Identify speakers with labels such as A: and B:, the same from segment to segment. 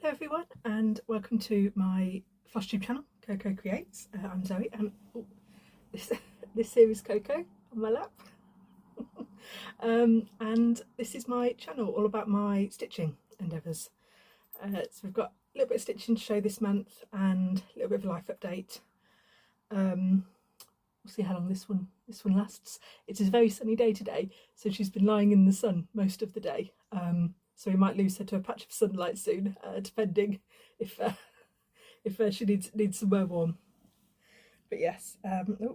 A: Hello everyone and welcome to my Flosstube channel, Coco Creates. I'm Zoe and this here is Coco on my lap. And this is my channel all about my stitching endeavours. So we've got a little bit of stitching to show this month and a little bit of a life update. We'll see how long this one lasts. It's a very sunny day today, so she's been lying in the sun most of the day. So we might lose her to a patch of sunlight soon, depending if she needs somewhere warm. But yes, got a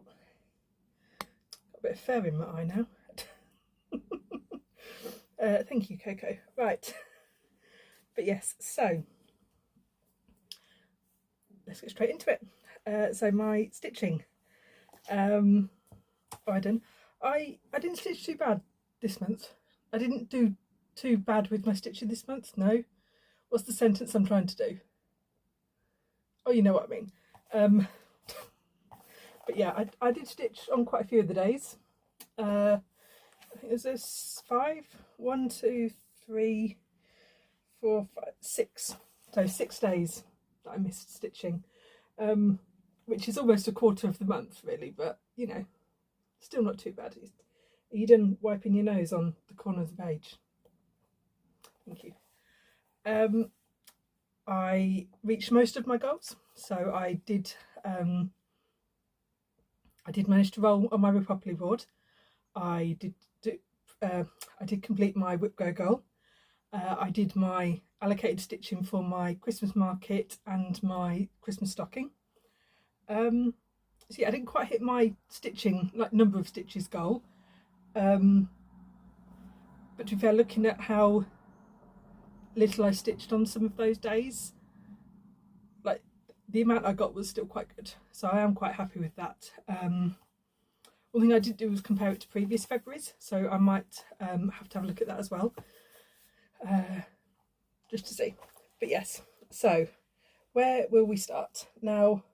A: bit of fur in my eye now. Thank you, Coco. Right, but yes, so let's get straight into it. So my stitching. I didn't stitch too bad this month. I didn't do too bad with my stitching this month. No, what's the sentence I'm trying to do? Oh, you know what I mean. But yeah, I did stitch on quite a few of the days. I think it was 5, 1, 2, 3, 4, 5, 6. So 6 days that I missed stitching, which is almost a quarter of the month, really. But you know, still not too bad. Are you done wiping your nose on the corner of the page? Thank you. I reached most of my goals, so I did manage to roll on my Republic board. I did complete my WIPGO goal. I did my allocated stitching for my Christmas market and my Christmas stocking. So yeah, I didn't quite hit my stitching, like number of stitches goal. But to be fair, looking at how little I stitched on some of those days, like the amount I got was still quite good, so I am quite happy with that. One thing I did do was compare it to previous Februaries, so I might have to have a look at that as well, just to see. But yes, so where will we start now?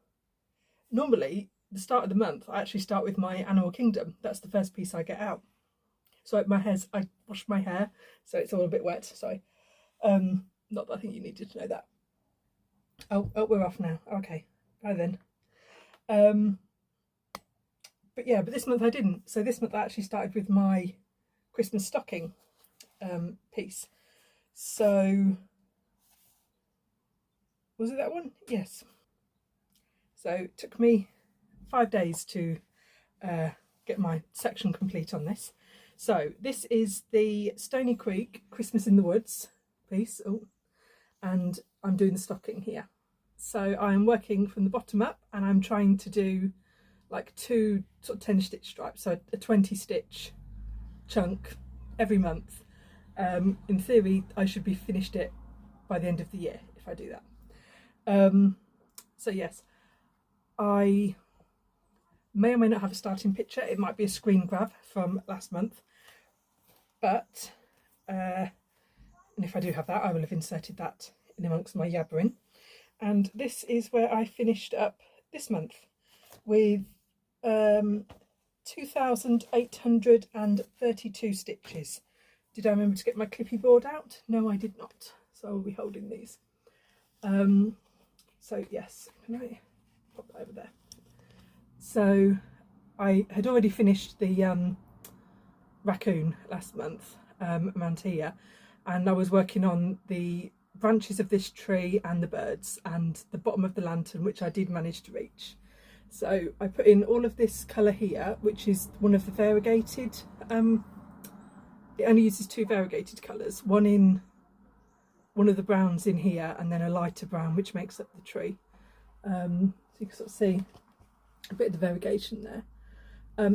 A: Normally the start of the month I actually start with my Animal Kingdom. That's the first piece I get out. So I washed my hair, so it's all a bit wet, sorry. Not that I think you needed to know that. Oh, we're off now. Okay, bye then. But yeah, but this month I didn't. So this month I actually started with my Christmas stocking piece. So was it that one? Yes. So it took me 5 days to get my section complete on this. So this is the Stony Creek Christmas in the Woods piece. Oh, and I'm doing the stocking here. So I'm working from the bottom up and I'm trying to do like 2 sort of 10 stitch stripes, so a 20 stitch chunk every month. In theory I should be finished it by the end of the year if I do that. So yes, I may or may not have a starting picture. It might be a screen grab from last month, but and if I do have that, I will have inserted that in amongst my yabbering. And this is where I finished up this month with 2,832 stitches. Did I remember to get my clippy board out? No, I did not. So I will be holding these. So yes, can I pop that over there? So I had already finished the raccoon last month, around here, and I was working on the branches of this tree and the birds and the bottom of the lantern, which I did manage to reach. So I put in all of this colour here, which is one of the variegated, it only uses 2 variegated colours, one in one of the browns in here and then a lighter brown which makes up the tree. So you can sort of see a bit of the variegation there.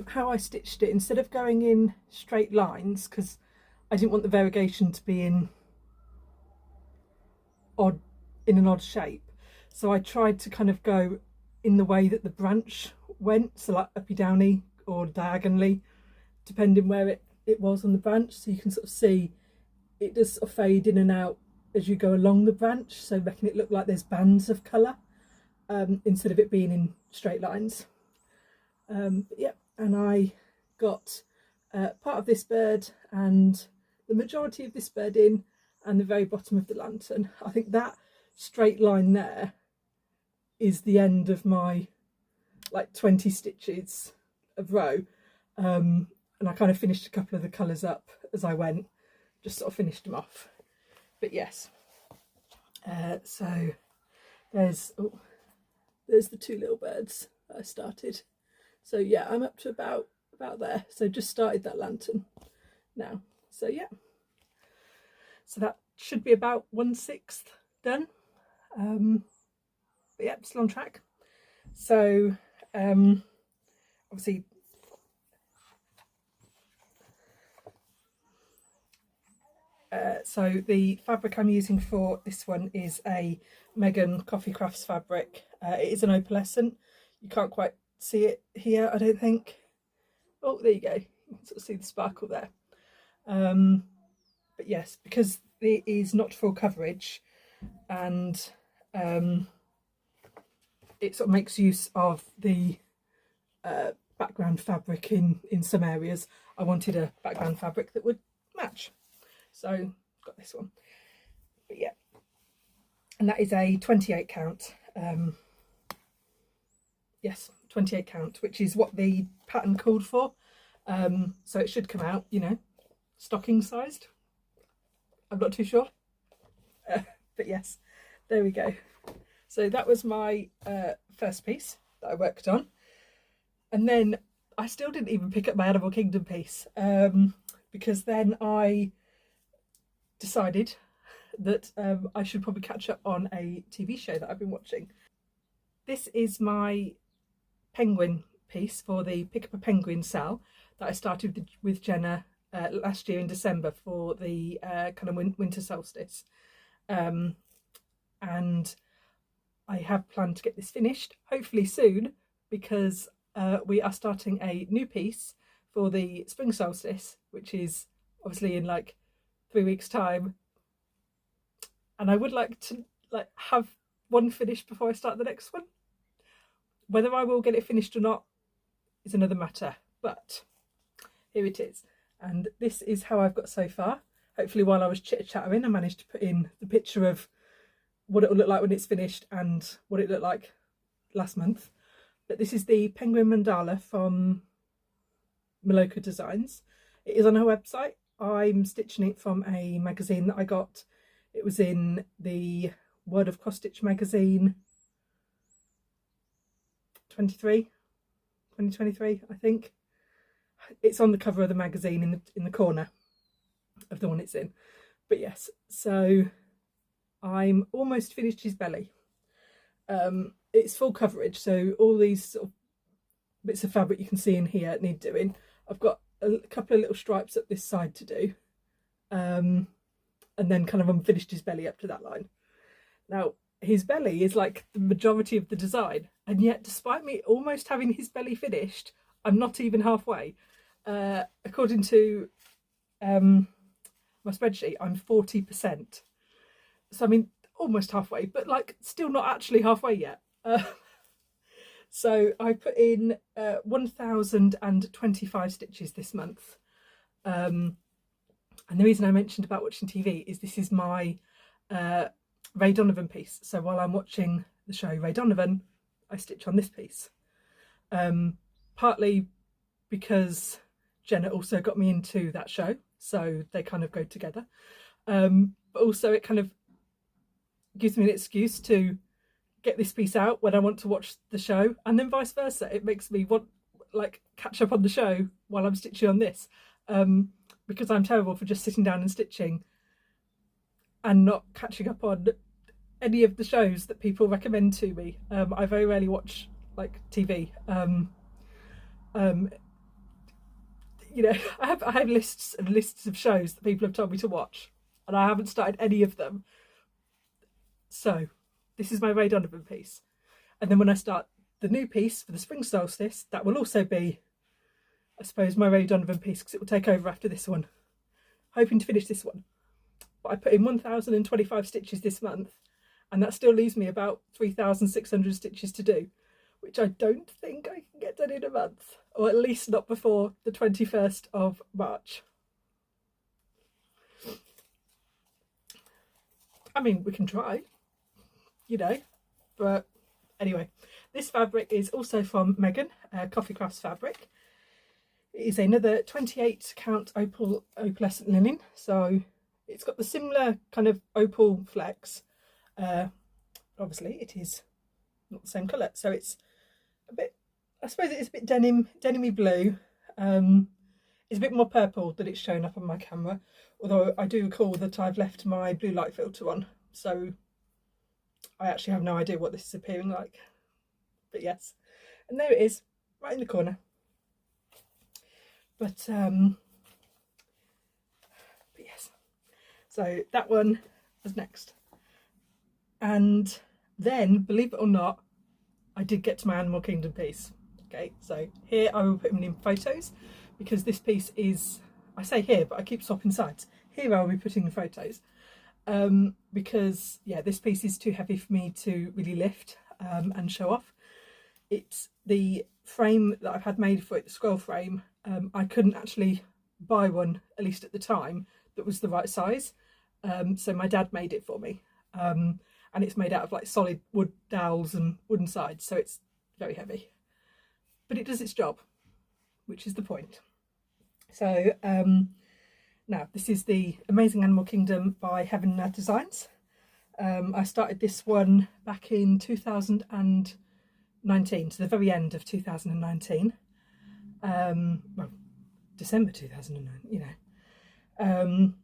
A: How I stitched it, instead of going in straight lines, because I didn't want the variegation to be in an odd shape, so I tried to kind of go in the way that the branch went, so like uppy downy or diagonally, depending where it was on the branch. So you can sort of see it does sort of fade in and out as you go along the branch, so making it look like there's bands of colour instead of it being in straight lines. Yeah, and I got part of this bird and the majority of this bird in, and the very bottom of the lantern. I think that straight line there is the end of my like 20 stitches of row, and I kind of finished a couple of the colours up as I went, just sort of finished them off. But yes, so there's the two little birds that I started. So yeah, I'm up to about there. So just started that lantern now. So yeah, so that should be about 1/6 done. But yeah, still on track. So obviously so the fabric I'm using for this one is a Megan Coffee Crafts fabric. It is an opalescent. You can't quite see it here, I don't think. Oh, there you go. You can sort of see the sparkle there. But yes, because it is not full coverage, and it sort of makes use of the background fabric in some areas. I wanted a background fabric that would match, so got this one. But yeah, and that is a 28 count. Yes, 28 count, which is what the pattern called for. So it should come out, you know, stocking sized. I'm not too sure, but yes, there we go. So that was my first piece that I worked on, and then I still didn't even pick up my Animal Kingdom piece, because then I decided that I should probably catch up on a TV show that I've been watching. This is my penguin piece for the Pick Up a Penguin sale that I started with Jenna last year in December for the kind of winter solstice, and I have planned to get this finished hopefully soon, because we are starting a new piece for the spring solstice, which is obviously in like 3 weeks time, and I would like to have one finished before I start the next one. Whether I will get it finished or not is another matter, but here it is. And this is how I've got so far. Hopefully while I was chitter-chattering I managed to put in the picture of what it will look like when it's finished and what it looked like last month. But this is the penguin mandala from Maloka Designs. It is on her website. I'm stitching it from a magazine that I got. It was in the World of Cross Stitch magazine 2023, I think. It's on the cover of the magazine in the corner of the one it's in. But yes, so I'm almost finished his belly. It's full coverage, so all these sort of bits of fabric you can see in here need doing. I've got a couple of little stripes up this side to do, and then kind of unfinished his belly up to that line. Now his belly is like the majority of the design, and yet despite me almost having his belly finished, I'm not even halfway. According to my spreadsheet, I'm 40%. So I mean, almost halfway, but like still not actually halfway yet. So I put in 1,025 stitches this month. And the reason I mentioned about watching TV is this is my Ray Donovan piece. So while I'm watching the show Ray Donovan, I stitch on this piece. Partly because Jenna also got me into that show, so they kind of go together. But also it kind of gives me an excuse to get this piece out when I want to watch the show, and then vice versa. It makes me want catch up on the show while I'm stitching on this, because I'm terrible for just sitting down and stitching and not catching up on any of the shows that people recommend to me. I very rarely watch TV. You know, I have lists and lists of shows that people have told me to watch, and I haven't started any of them. So this is my Ray Donovan piece, and then when I start the new piece for the spring solstice, that will also be, I suppose, my Ray Donovan piece, because it will take over after this one. Hoping to finish this one, but I put in 1,025 stitches this month, and that still leaves me about 3,600 stitches to do, which I don't think I can get done in a month, or at least not before the 21st of March. I mean, we can try. you know, but anyway, this fabric is also from Megan, Coffee Crafts fabric. It is another 28 count opalescent linen, so it's got the similar kind of opal flecks. Obviously it is not the same colour, so it's a bit, I suppose it is a bit denim-y blue. It's a bit more purple than it's shown up on my camera, although I do recall that I've left my blue light filter on, so I actually have no idea what this is appearing like. But yes, and there it is, right in the corner. But yes, so that one was next. And then, believe it or not, I did get to my Animal Kingdom piece. Okay, so here I will put them in photos, because this piece is, I say here, but I keep swapping sides. Here I will be putting the photos, because yeah, this piece is too heavy for me to really lift and show off. It's the frame that I've had made for it, the scroll frame. I couldn't actually buy one, at least at the time, that was the right size. So my dad made it for me. And it's made out of like solid wood dowels and wooden sides, so it's very heavy. But it does its job, which is the point. So now this is the Amazing Animal Kingdom by Heaven and Earth Designs. I started this one back in 2019, to the very end of 2019. Well, December 2009, you know.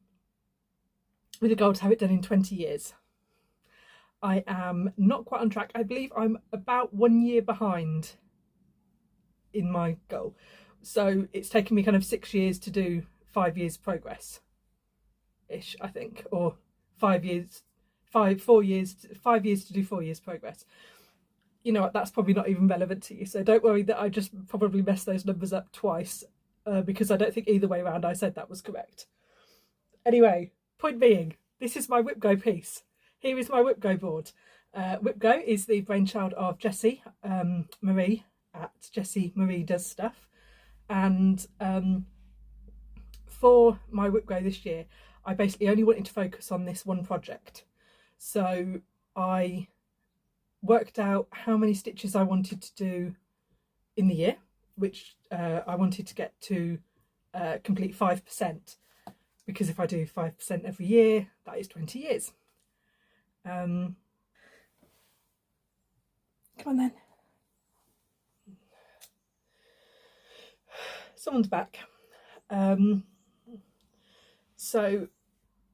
A: With a goal to have it done in 20 years. I am not quite on track. I believe I'm about 1 year behind in my goal. So it's taken me kind of 6 years to do 5 years progress-ish, I think. Or 5 years, 5 years to do 4 years progress. You know what, that's probably not even relevant to you. So don't worry that I just probably messed those numbers up twice, because I don't think either way around I said that was correct. Anyway, point being, this is my WIPGO piece. Here is my WIPGO board. WIPGO is the brainchild of JessieMarie at JessieMarie Does Stuff. And for my WIPGO this year, I basically only wanted to focus on this one project. So I worked out how many stitches I wanted to do in the year, which I wanted to get to complete 5%. Because if I do 5% every year, that is 20 years. Come on then. Someone's back. So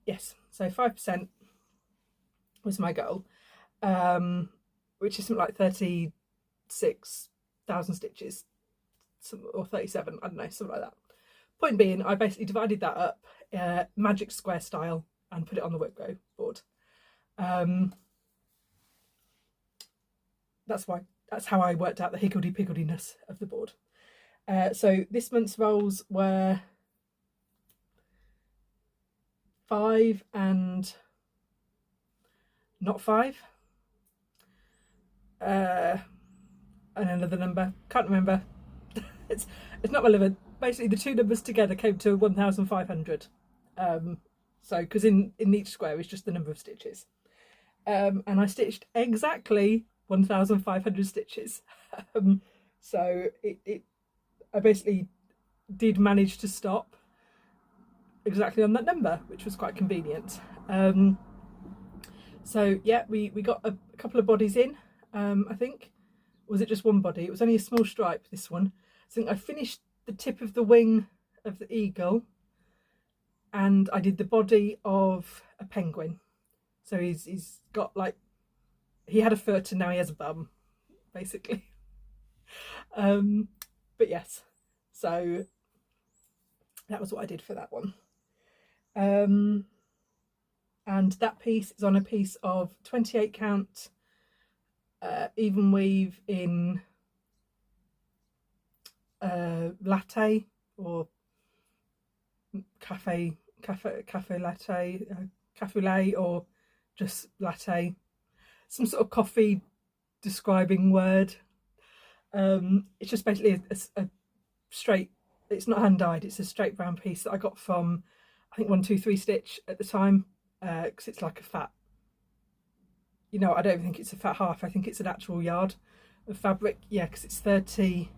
A: yes, so 5% was my goal, which is something like 36,000 stitches, or 37, I don't know, something like that. Point being, I basically divided that up magic square style and put it on the WIPGO board. That's how I worked out the higgledy-pigglediness of the board. So this month's rolls were 5 and not 5. And another number, can't remember. it's not relevant. Basically the two numbers together came to 1,500. So because in each square is just the number of stitches. And I stitched exactly 1,500 stitches. So I basically did manage to stop exactly on that number, which was quite convenient. So yeah, we got a couple of bodies in, I think. Was it just one body? It was only a small stripe, this one. I think I finished the tip of the wing of the eagle, and I did the body of a penguin. So he's got like, he had a foot and now he has a bum, basically. But yes, so that was what I did for that one. And that piece is on a piece of 28 count even weave in latte or cafe latte, cafe or just latte, some sort of coffee describing word. It's just basically a straight, it's not hand dyed, it's a straight brown piece that I got from, I think 123 Stitch at the time, because it's like a fat, you know, I don't think it's a fat half. I think it's an actual yard of fabric. Yeah, because it's 30.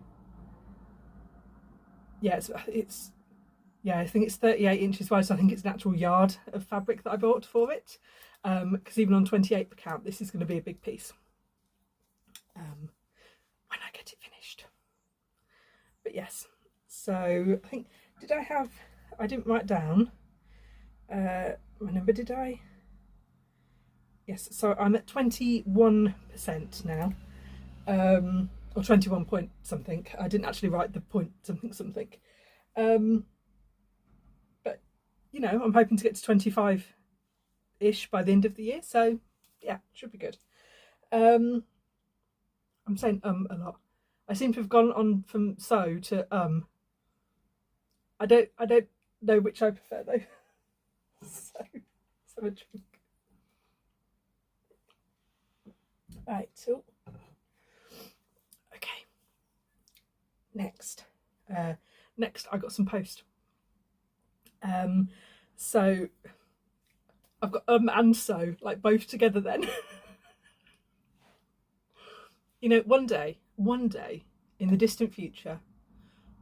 A: Yeah, it's yeah, I think it's 38 inches wide, so I think it's an actual yard of fabric that I bought for it. Because even on 28 per count, this is going to be a big piece when I get it finished. But yes, so I think, I didn't write down my number, did I? Yes, so I'm at 21% now, or 21 point something. I didn't actually write the point something. But, you know, I'm hoping to get to 25-ish by the end of the year, so yeah, should be good. I'm saying a lot. I seem to have gone on from so to I don't know which I prefer though. So a drink. Right, so okay. Next I got some post. So I've got and so, like both together then. You know, one day in the distant future,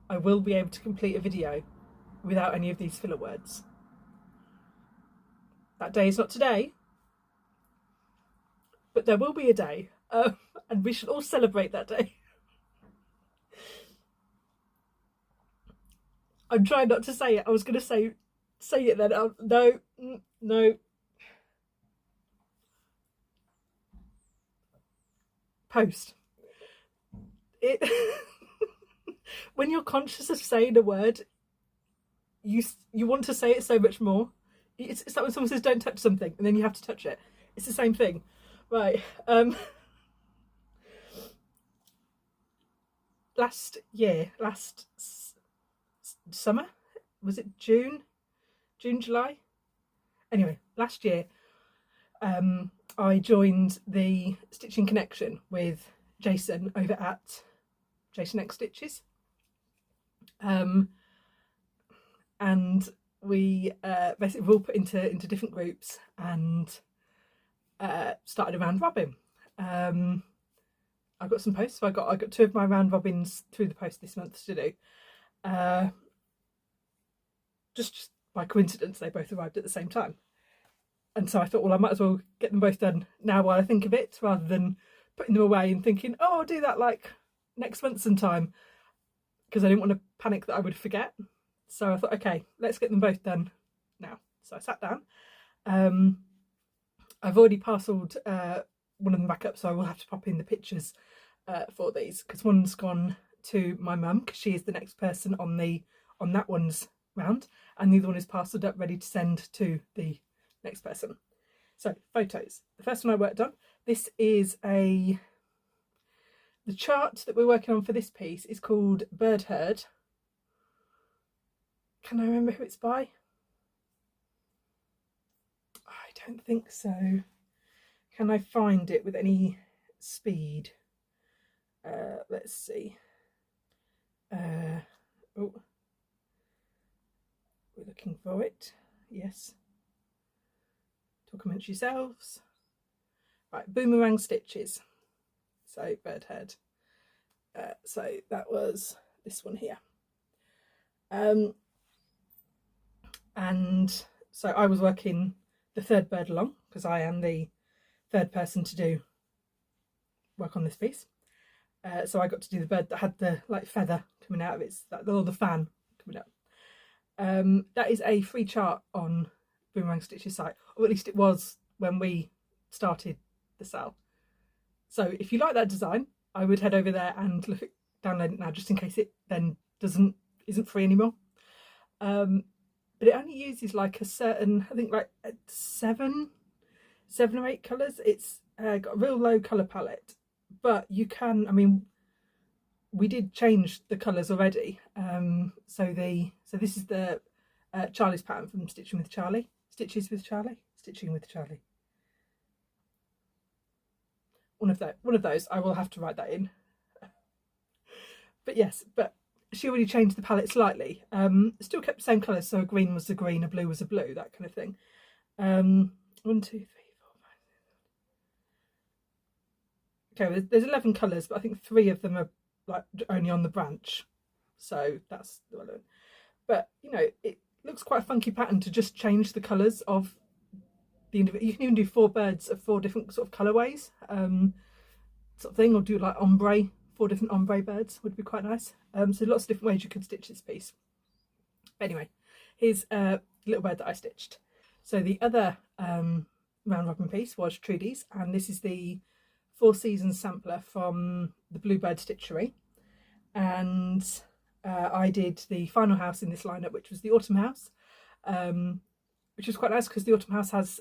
A: I will be able to complete a video without any of these filler words. That day is not today, but there will be a day, and we should all celebrate that day. I'm trying not to say it. I was going to say it then. No. Post. It. When you're conscious of saying a word, you want to say it so much more. It's like when someone says don't touch something and then you have to touch it. It's the same thing. Right. Last summer, was it June, July? Anyway, last year, I joined the Stitching Connection with Jason over at Jason X Stitches. And we basically were all put into different groups and started a round robin. I got some posts, so I got 2 of my round robins through the post this month to do. Just by coincidence, they both arrived at the same time. And so I thought, well, I might as well get them both done now while I think of it, rather than putting them away and thinking, oh, I'll do that like next month sometime, because I didn't want to panic that I would forget. So I thought, okay, let's get them both done now. So I sat down. I've already parcelled one of them back up, so I will have to pop in the pictures for these, because one's gone to my mum, because she is the next person on that one's round, and the other one is parcelled up ready to send to the next person. So photos. The first one I worked on. This is the chart that we're working on for this piece is called Bird Herd. Can I remember who it's by? I don't think so. Can I find it with any speed? Let's see. Oh, we're looking for it. Yes. Talk amongst yourselves. Right, Boomerang Stitches. So Bird Herd. So that was this one here. And so I was working the third bird along, because I am the third person to do work on this piece. So I got to do the bird that had the like feather coming out of it, or the fan coming up. That is a free chart on Boomerang Stitches site, or at least it was when we started the sale. So if you like that design, I would head over there and download it now, just in case it then isn't free anymore. But it only uses like a certain, I think like 7 or 8 colours. It's got a real low colour palette, but you can, I mean, we did change the colours already. So this is the Charlie's pattern from Stitching with Charlie. Stitching with Charlie. One of those. I will have to write that in. But yes, she already changed the palette slightly. Still kept the same colours, so a green was a green, a blue was a blue, that kind of thing. 1, 2, 3, 4, 5, 6. okay, there's 11 colours, but I think 3 of them are like only on the branch, so that's the one. But you know, it looks quite a funky pattern to just change the colours of the individual. You can even do 4 birds of 4 different sort of colourways, sort of thing, or do like ombre, 4 different ombre birds would be quite nice. So lots of different ways you could stitch this piece. But anyway, here's a little bird that I stitched. So the other round robin piece was Trudy's, and this is the 4 Seasons sampler from the Bluebird Stitchery. And I did the final house in this lineup, which was the autumn house, which was quite nice because the autumn house has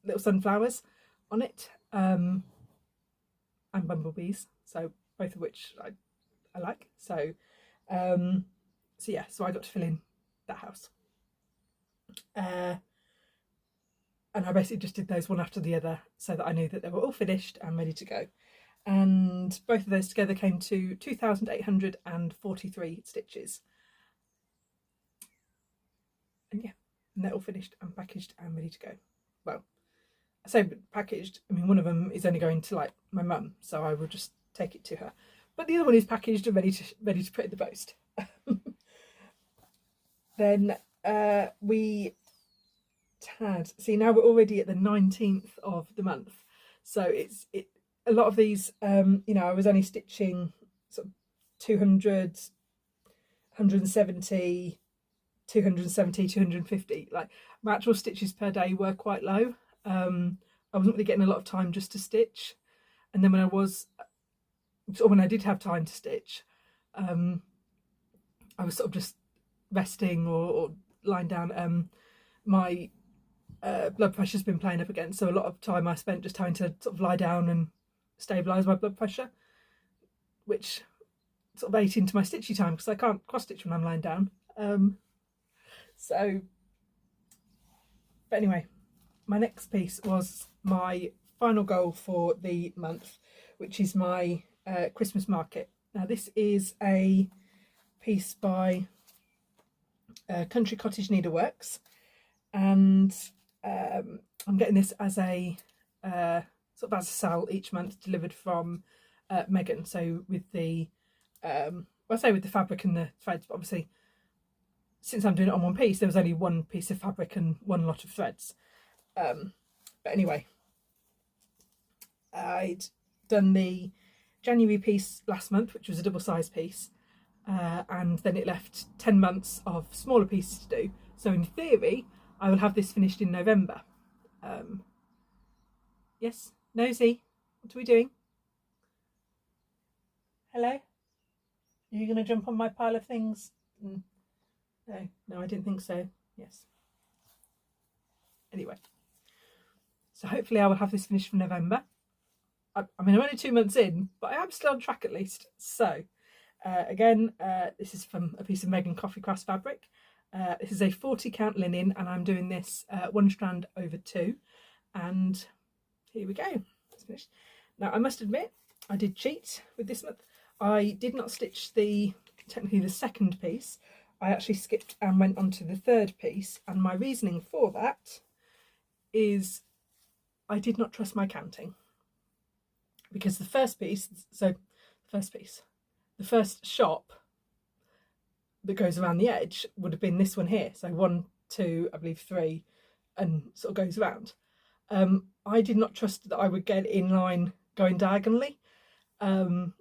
A: little sunflowers on it, and bumblebees, so both of which I like. So so yeah, so I got to fill in that house, and I basically just did those one after the other so that I knew that they were all finished and ready to go. And both of those together came to 2,843 stitches. And yeah, and they're all finished and packaged and ready to go. Well, I say packaged, I mean one of them is only going to like my mum, so I will just take it to her. But the other one is packaged and ready to put in the post. Then we had, see, now we're already at the 19th of the month, so a lot of these, you know, I was only stitching sort of 200, 170, 270, 250. Like my actual stitches per day were quite low. I wasn't really getting a lot of time just to stitch, and then when I did have time to stitch, I was sort of just resting or lying down. My blood pressure's been playing up again, so a lot of time I spent just having to sort of lie down and stabilise my blood pressure, which sort of ate into my stitchy time because I can't cross stitch when I'm lying down. So, but anyway, my next piece was my final goal for the month, which is my Christmas market. Now this is a piece by Country Cottage Needleworks, and I'm getting this as a sort of as a sale each month, delivered from Megan. So with the well, I say with the fabric and the threads, but obviously since I'm doing it on one piece, there was only one piece of fabric and one lot of threads. But anyway, I'd done the January piece last month, which was a double size piece, and then it left 10 months of smaller pieces to do. So in theory, I will have this finished in November. Yes, Nosy, what are we doing? Hello? Are you going to jump on my pile of things? No, I didn't think so. Yes. Anyway, so hopefully I will have this finished for November. I mean, I'm only 2 months in, but I am still on track at least. So again, this is from a piece of Megan Coffee Crafts fabric. This is a 40 count linen, and I'm doing this 1 strand over 2, and here we go. It's finished. Now I must admit I did cheat with this month. I did not stitch technically the second piece. I actually skipped and went on to the third piece, and my reasoning for that is I did not trust my counting, because the first shop that goes around the edge would have been this one here, so 1, 2, I believe 3, and sort of goes around. I did not trust that I would get in line going diagonally, so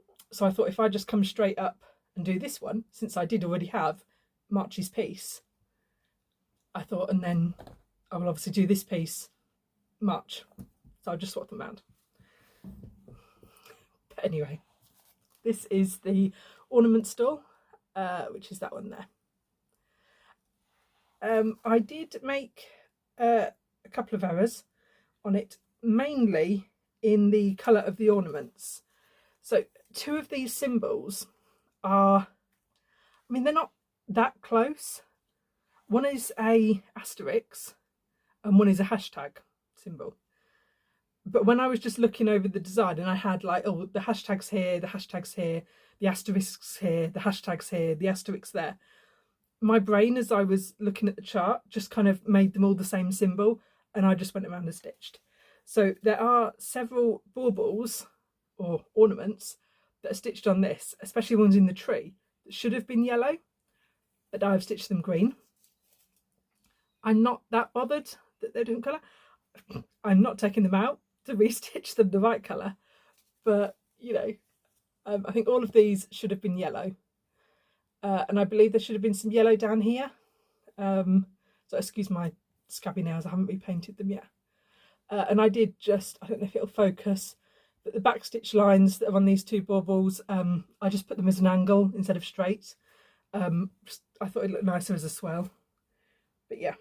A: I thought if I just come straight up and do this one, since I did already have March's piece, I thought, and then I will obviously do this piece March, so I'll just swap them around. But anyway, this is the ornament stall, which is that one there. I did make a couple of errors on it, mainly in the colour of the ornaments. So 2 of these symbols are, I mean, they're not that close. One is a asterisk and one is a hashtag symbol. But when I was just looking over the design, and I had like, oh, the hashtags here, the hashtags here, the asterisks here, the hashtags here, the asterisks there, my brain, as I was looking at the chart, just kind of made them all the same symbol, and I just went around and stitched. So there are several baubles or ornaments that are stitched on this, especially ones in the tree that should have been yellow, but I've stitched them green. I'm not that bothered that they're different colour. I'm not taking them out to restitch them the right colour, but you know, I think all of these should have been yellow, and I believe there should have been some yellow down here. So excuse my scabby nails, I haven't repainted them yet. And I did just, I don't know if it'll focus, but the back stitch lines that are on these two baubles, I just put them as an angle instead of straight. I thought it looked nicer as a swell. But yeah.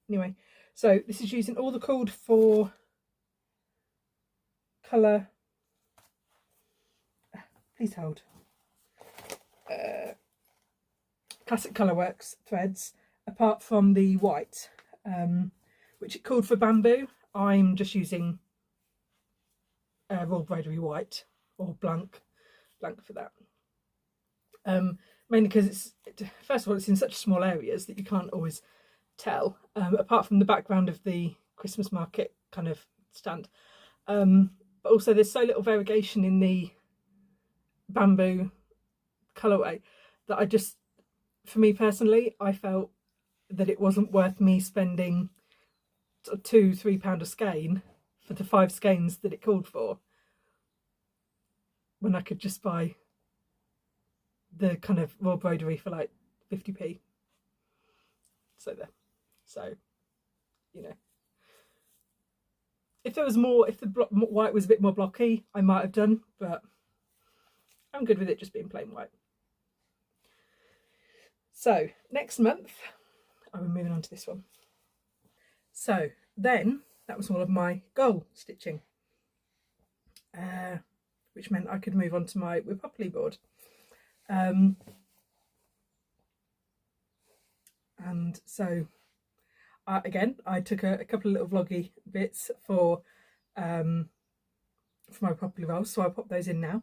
A: Anyway, so this is using all the called for colour. Please hold. Classic Colourworks threads, apart from the white, which it called for bamboo. I'm just using raw broderie white, or blank for that. Mainly because first of all, it's in such small areas that you can't always tell, apart from the background of the Christmas market kind of stand. But also there's so little variegation in the bamboo colourway that I just, for me personally, I felt that it wasn't worth me spending £2-3 a skein for the 5 skeins that it called for, when I could just buy the kind of raw broderie for like 50p. So there. So, you know, if there was more, if the white was a bit more blocky, I might have done, but I'm good with it just being plain white. So next month, I'll be moving on to this one. So then that was all of my goal stitching, which meant I could move on to my WIPGO board. And so again, I took a couple of little vloggy bits for my WIPGO rolls, so I'll pop those in now.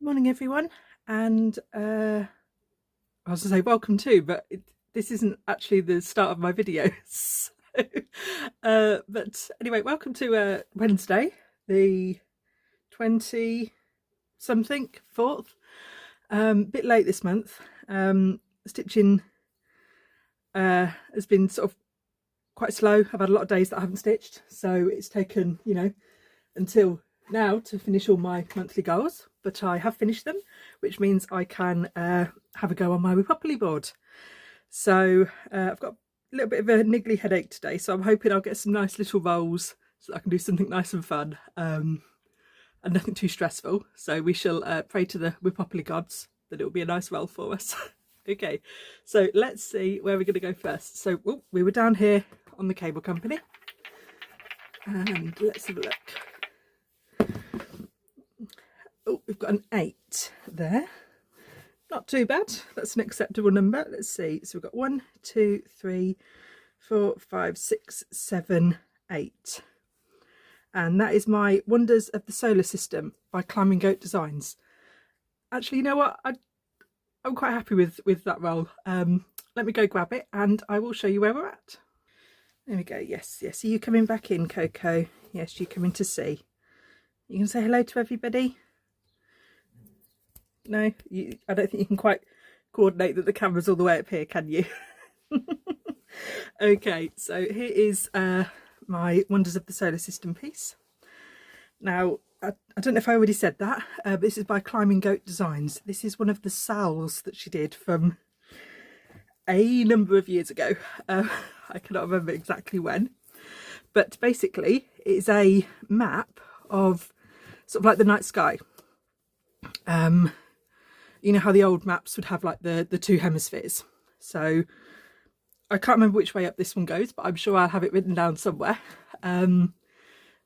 A: Morning everyone, and I was to say welcome to, but this isn't actually the start of my video. So, but anyway, welcome to Wednesday, the 20-something, 4th. Bit late this month. Stitching has been sort of quite slow. I've had a lot of days that I haven't stitched, so it's taken, you know, until now to finish all my monthly goals, but I have finished them, which means I can have a go on my WIPGO board. So I've got a little bit of a niggly headache today, so I'm hoping I'll get some nice little rolls so that I can do something nice and fun, and nothing too stressful. So we shall pray to the WIPGO gods that it will be a nice roll for us. Okay, so let's see where we're going to go first. So we were down here on the cable company, and let's have a look. Oh, we've got an 8 there. Not too bad. That's an acceptable number. Let's see. So we've got 1, 2, 3, 4, 5, 6, 7, 8. And that is my Wonders of the Solar System by Climbing Goat Designs. Actually, you know what? I'm quite happy with that roll. Let me go grab it and I will show you where we're at. There we go. Yes, yes. Are you coming back in, Coco? Yes, you coming to see. You can say hello to everybody. No, I don't think you can quite coordinate that the camera's all the way up here, can you? Okay, so here is my Wonders of the Solar System piece. Now, I don't know if I already said that, but this is by Climbing Goat Designs. This is one of the sals that she did from a number of years ago. I cannot remember exactly when, but basically it's a map of sort of like the night sky. You know how the old maps would have like the 2 hemispheres. So I can't remember which way up this one goes, but I'm sure I'll have it written down somewhere.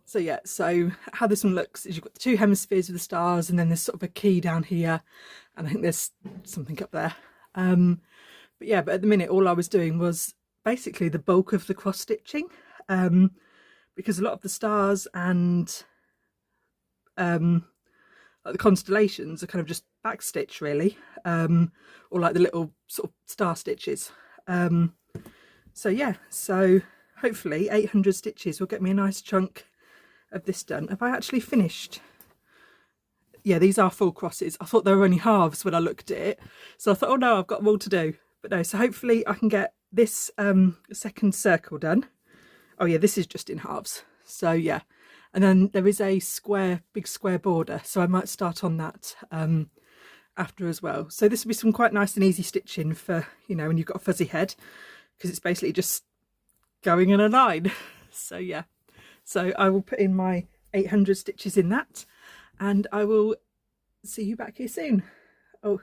A: So yeah, so how this one looks is you've got the 2 hemispheres with the stars, and then there's sort of a key down here, and I think there's something up there. But yeah, but at the minute all I was doing was basically the bulk of the cross stitching, because a lot of the stars and like the constellations are kind of just back stitch really, or like the little sort of star stitches. So yeah, so hopefully 800 stitches will get me a nice chunk of this done. Have I actually finished? Yeah, these are full crosses. I thought they were only halves when I looked at it. So I thought, oh no, I've got more to do. But no, so hopefully I can get this second circle done. Oh yeah, this is just in halves. So yeah. And then there is a square, big square border. So I might start on that after as well. So this will be some quite nice and easy stitching for, you know, when you've got a fuzzy head, because it's basically just going in a line. So yeah. So I will put in my 800 stitches in that, and I will see you back here soon. Oh,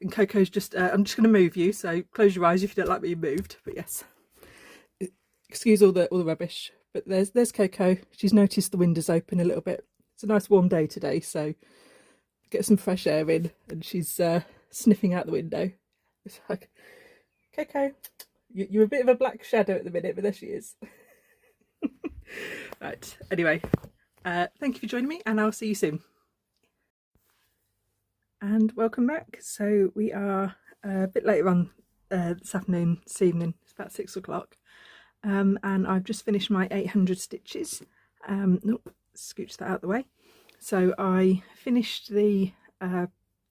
A: and Coco's just, I'm just going to move you, so close your eyes if you don't like being moved. But yes, excuse all the rubbish. But there's Coco. She's noticed the windows open a little bit. It's a nice warm day today, so get some fresh air in, and she's sniffing out the window. It's like, Coco, you're a bit of a black shadow at the minute, but there she is. Right, anyway, thank you for joining me, and I'll see you soon. And welcome back. So we are a bit later on this evening. It's about 6 o'clock, and I've just finished my 800 stitches. Scooch that out of the way. So I finished the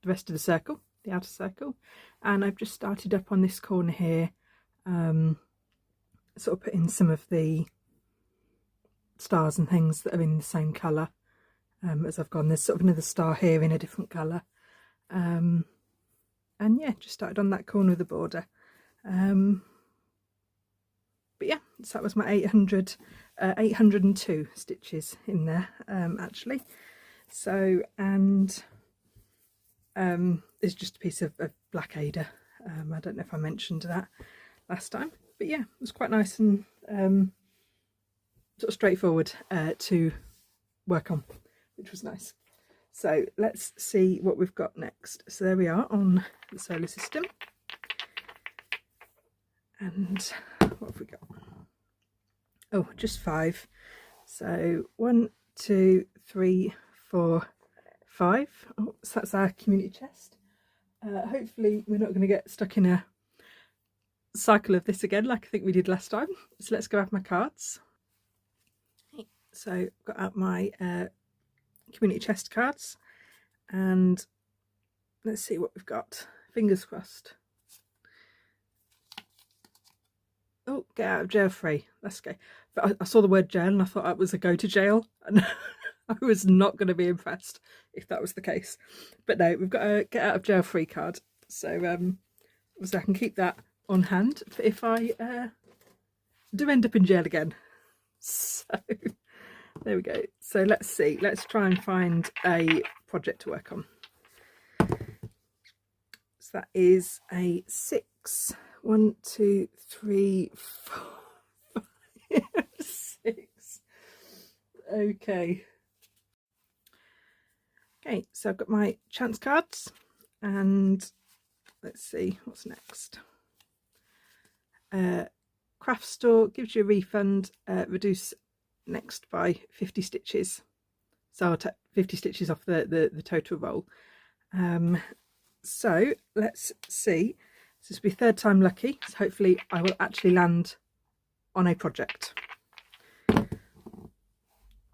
A: rest of the circle, the outer circle, and I've just started up on this corner here, sort of put in some of the stars and things that are in the same colour as I've gone. There's sort of another star here in a different colour, and yeah, just started on that corner of the border. But yeah, so that was my 802 stitches in there actually. So, and it's just a piece of black Ada. I don't know if I mentioned that last time, but yeah, it was quite nice and sort of straightforward to work on, which was nice. So let's see what we've got next. So there we are on the solar system, and what have we got? Oh, just 5. So 1, 2, 3, 4, 5. Oh, so that's our community chest. Hopefully we're not going to get stuck in a cycle of this again like I think we did last time. So let's go have my cards. So I've got out my community chest cards, and let's see what we've got. Fingers crossed. Oh, get out of jail free. That's okay. But I saw the word jail and I thought that was a go to jail, and I was not going to be impressed if that was the case. But no, we've got a get out of jail free card. So obviously I can keep that on hand for if I do end up in jail again. So there we go. So let's see. Let's try and find a project to work on. So that is a 6. 1, 2, 3, 4, 5, 6. Okay. Okay, so I've got my chance cards, and let's see what's next. Craft store gives you a refund, reduce next by 50 stitches. So I'll take 50 stitches off the total roll. So let's see. This will be 3rd time lucky, so hopefully I will actually land on a project.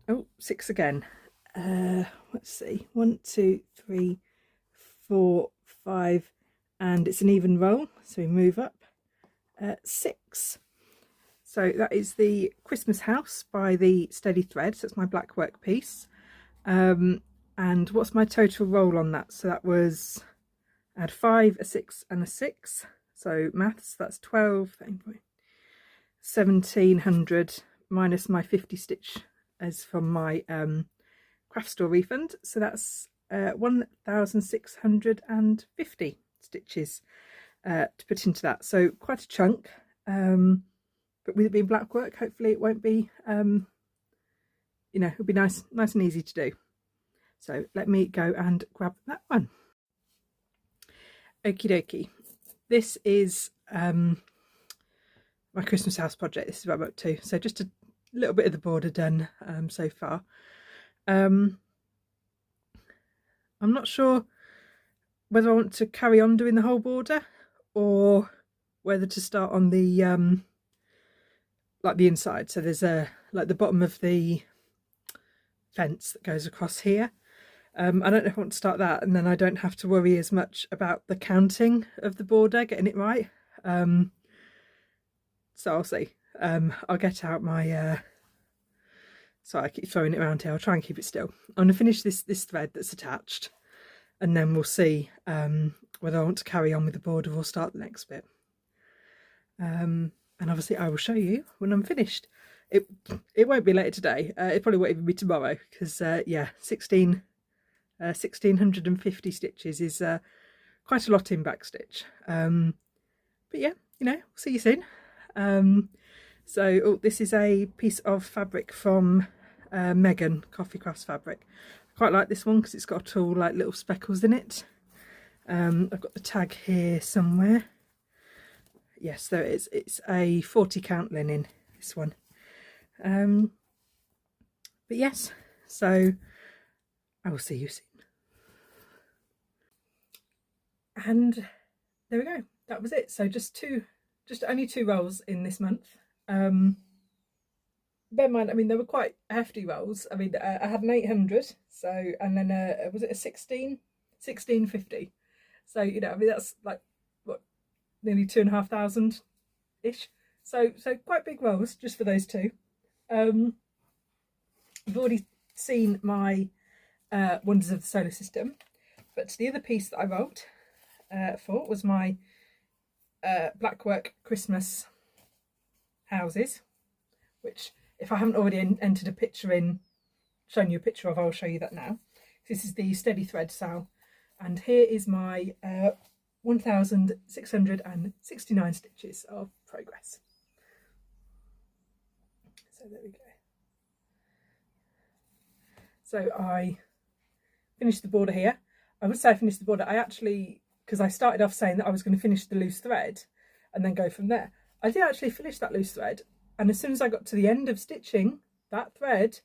A: Oh, 6 again. Let's see. 1, 2, 3, 4, 5, and it's an even roll, so we move up. 6. So that is the Christmas house by the Steady Thread. So it's my black work piece. And what's my total roll on that? So that was, I had 5, a 6 and a 6. So maths, that's 12, 1700 minus my 50 stitch as from my craft store refund. So that's 1650 stitches to put into that. So quite a chunk. But with it being black work, hopefully it won't be, you know, it'll be nice and easy to do. So let me go and grab that one. Okie dokie. This is my Christmas house project. This is what I'm up to. So just a little bit of the border done so far. I'm not sure whether I want to carry on doing the whole border or whether to start on the like the inside. So there's a like the bottom of the fence that goes across here. I don't know if I want to start that, and then I don't have to worry as much about the counting of the border, getting it right. So I'll see. I'll get out my sorry, I keep throwing it around here. I'll try and keep it still. I'm going to finish this thread that's attached, and then we'll see whether I want to carry on with the border or start the next bit. And obviously I will show you when I'm finished. It won't be later today. It probably won't even be tomorrow, because yeah, 1650 stitches is quite a lot in backstitch. But yeah, you know, see you soon. So this is a piece of fabric from Megan Coffee Crafts fabric. I quite like this one because it's got all like little speckles in it. I've got the tag here somewhere. Yes, there it is. It's a 40 count linen, this one. But yes, so I will see you soon. And there we go, that was it. So just only 2 rolls in this month. Bear in mind, I mean, they were quite hefty rolls. I mean, I had an 800, so, and then was it a 1650? So, you know, I mean, that's like what, nearly 2,500 ish. So quite big rolls just for those 2. You've already seen my Wonders of the Solar System, but the other piece that I rolled for was my Blackwork Christmas houses, which, if I haven't already entered a picture in, shown you a picture of, I'll show you that now. This is the steady thread sale, and here is my 1,669 stitches of progress. So there we go. So I finished the border here. I would say I finished the border. I actually, because I started off saying that I was going to finish the loose thread and then go from there. I did actually finish that loose thread, and as soon as I got to the end of stitching that thread,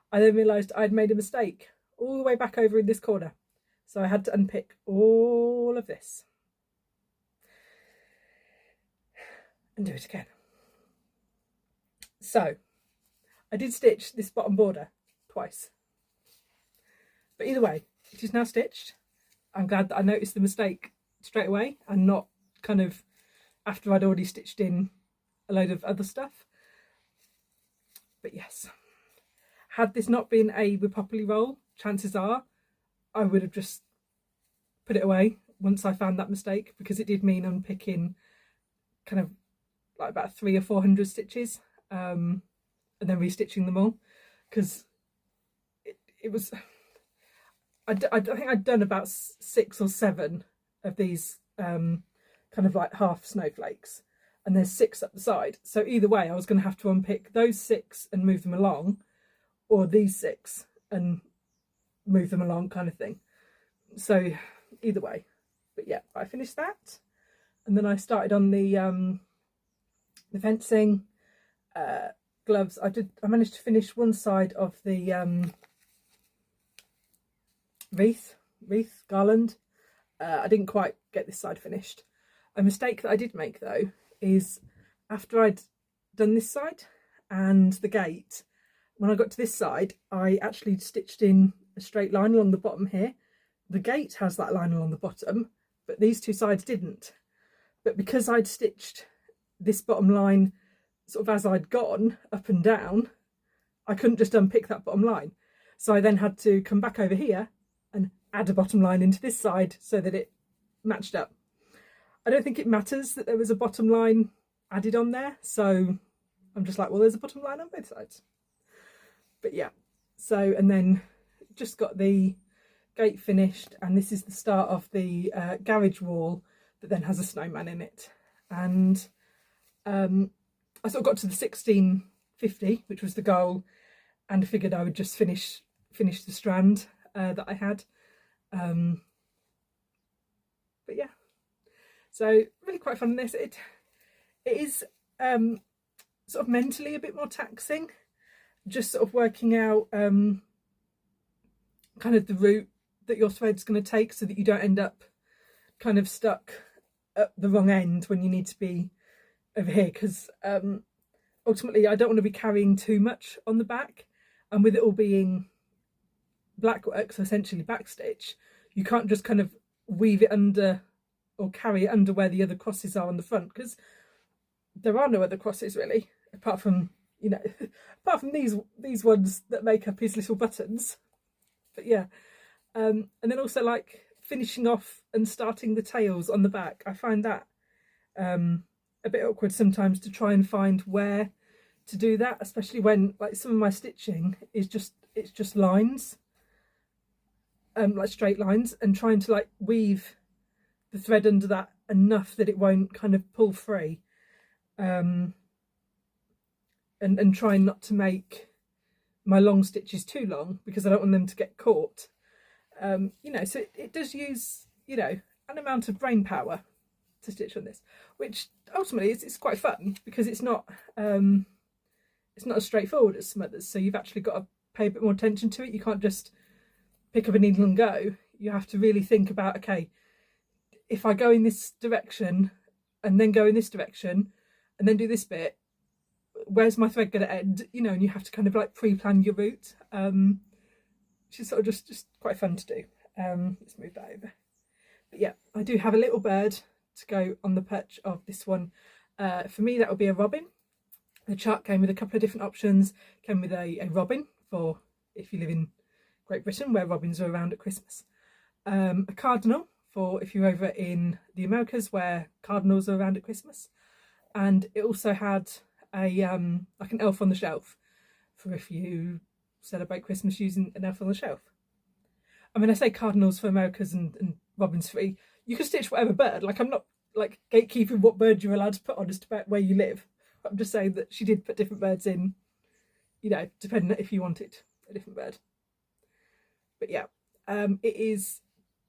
A: I then realised I'd made a mistake all the way back over in this corner. So I had to unpick all of this and do it again. So I did stitch this bottom border twice, but either way, it is now stitched. I'm glad that I noticed the mistake straight away and not kind of after I'd already stitched in a load of other stuff. But yes, had this not been a Wipopoly roll, chances are I would have just put it away once I found that mistake, because it did mean unpicking kind of like about 300 or 400 stitches and then restitching them all, because it was, I think I'd done about 6 or 7 of these kind of like half snowflakes, and there's 6 up the side. So either way, I was going to have to unpick those 6 and move them along, or these 6 and move them along, kind of thing. So either way, but yeah, I finished that, and then I started on the fencing, gloves. I managed to finish one side of the wreath garland. I didn't quite get this side finished. A mistake that I did make though is, after I'd done this side and the gate, when I got to this side, I actually stitched in a straight line along the bottom here. The gate has that line along the bottom, but these 2 sides didn't. But because I'd stitched this bottom line sort of as I'd gone up and down, I couldn't just unpick that bottom line. So I then had to come back over here and add a bottom line into this side so that it matched up. I don't think it matters that there was a bottom line added on there, so I'm just like, well, there's a bottom line on both sides. But yeah, so, and then just got the gate finished, and this is the start of the garage wall that then has a snowman in it. And I sort of got to the 1650, which was the goal, and figured I would just finish the strand that I had. But yeah, so really quite fun in this. It is sort of mentally a bit more taxing, just sort of working out kind of the route that your thread's going to take, so that you don't end up kind of stuck at the wrong end when you need to be over here, because ultimately I don't want to be carrying too much on the back, and with it all being black work, so essentially backstitch, you can't just kind of weave it under or carry it under where the other crosses are on the front, because there are no other crosses really, apart from, you know, apart from these ones that make up his little buttons. But yeah, and then also like finishing off and starting the tails on the back, I find that a bit awkward sometimes to try and find where to do that, especially when like some of my stitching is it's just lines, like straight lines, and trying to like weave the thread under that enough that it won't kind of pull free, and trying not to make my long stitches too long because I don't want them to get caught. You know, so it does use, you know, an amount of brain power to stitch on this, which ultimately it's quite fun because it's not as straightforward as some others. So you've actually got to pay a bit more attention to it. You can't just pick up a needle and go. You have to really think about, okay, if I go in this direction and then go in this direction and then do this bit, where's my thread going to end? You know, and you have to kind of like pre-plan your route, which is sort of just quite fun to do. Let's move that over. But yeah, I do have a little bird to go on the perch of this one. For me, that would be a robin. The chart came with a couple of different options. Came with a robin for if you live in Great Britain, where robins are around at Christmas. A cardinal for if you're over in the Americas, where cardinals are around at Christmas. And it also had a like an elf on the shelf for if you celebrate Christmas using an elf on the shelf. I mean, I say cardinals for Americas and robins for you can stitch whatever bird. Like, I'm not like gatekeeping what bird you're allowed to put on just about where you live. I'm just saying that she did put different birds in, you know, depending on if you wanted a different bird. But yeah, it is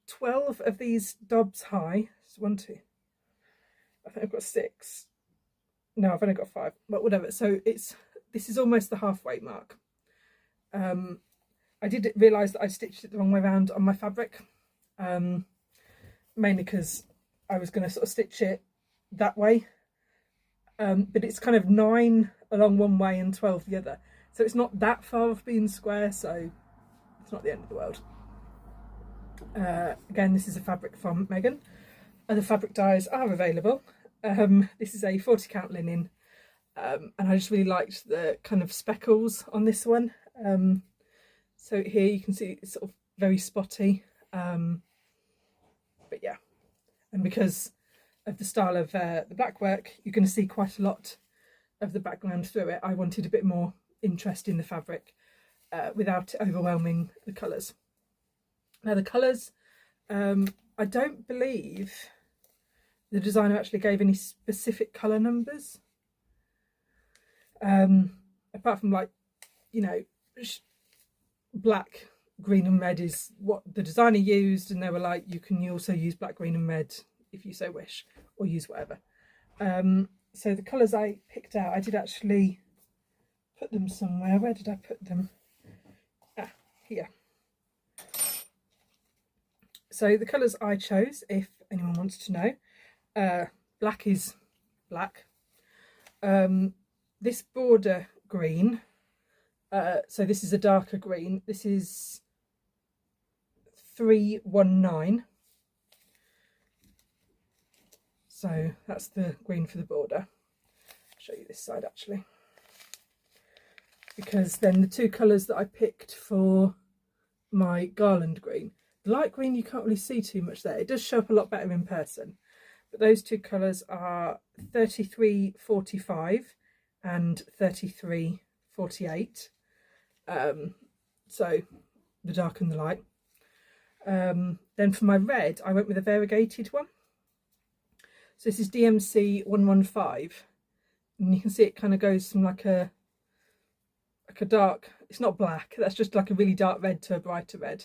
A: 12 of these dobs high. So 1, 2, I think I've got 6. No, I've only got 5, but whatever. So this is almost the halfway mark. I did realise that I stitched it the wrong way around on my fabric, mainly because I was going to sort of stitch it that way, but it's kind of 9 along one way and 12 the other, so it's not that far off being square, so it's not the end of the world. Again, this is a fabric from Megan. Other fabric dyes are available. This is a 40 count linen, and I just really liked the kind of speckles on this one. So here you can see it's sort of very spotty, but yeah, and because of the style of the black work, you're going to see quite a lot of the background through it. I wanted a bit more interest in the fabric without overwhelming the colours. Now the colours, I don't believe the designer actually gave any specific colour numbers, apart from, like, you know, black, green and red is what the designer used, and they were like, you can also use black, green and red if you so wish, or use whatever. So the colours I picked out, I did actually put them somewhere. Where did I put them? Ah, here. So the colours I chose, if anyone wants to know, black is black. This border green, so this is a darker green. This is 319. So that's the green for the border. I'll show you this side actually, because then the two colours that I picked for my garland green, the light green you can't really see too much there. It does show up a lot better in person, but those two colours are 3345 and 3348. So the dark and the light. Then for my red, I went with a variegated one. So this is DMC 115, and you can see it kind of goes from like a dark, it's not black, that's just like a really dark red to a brighter red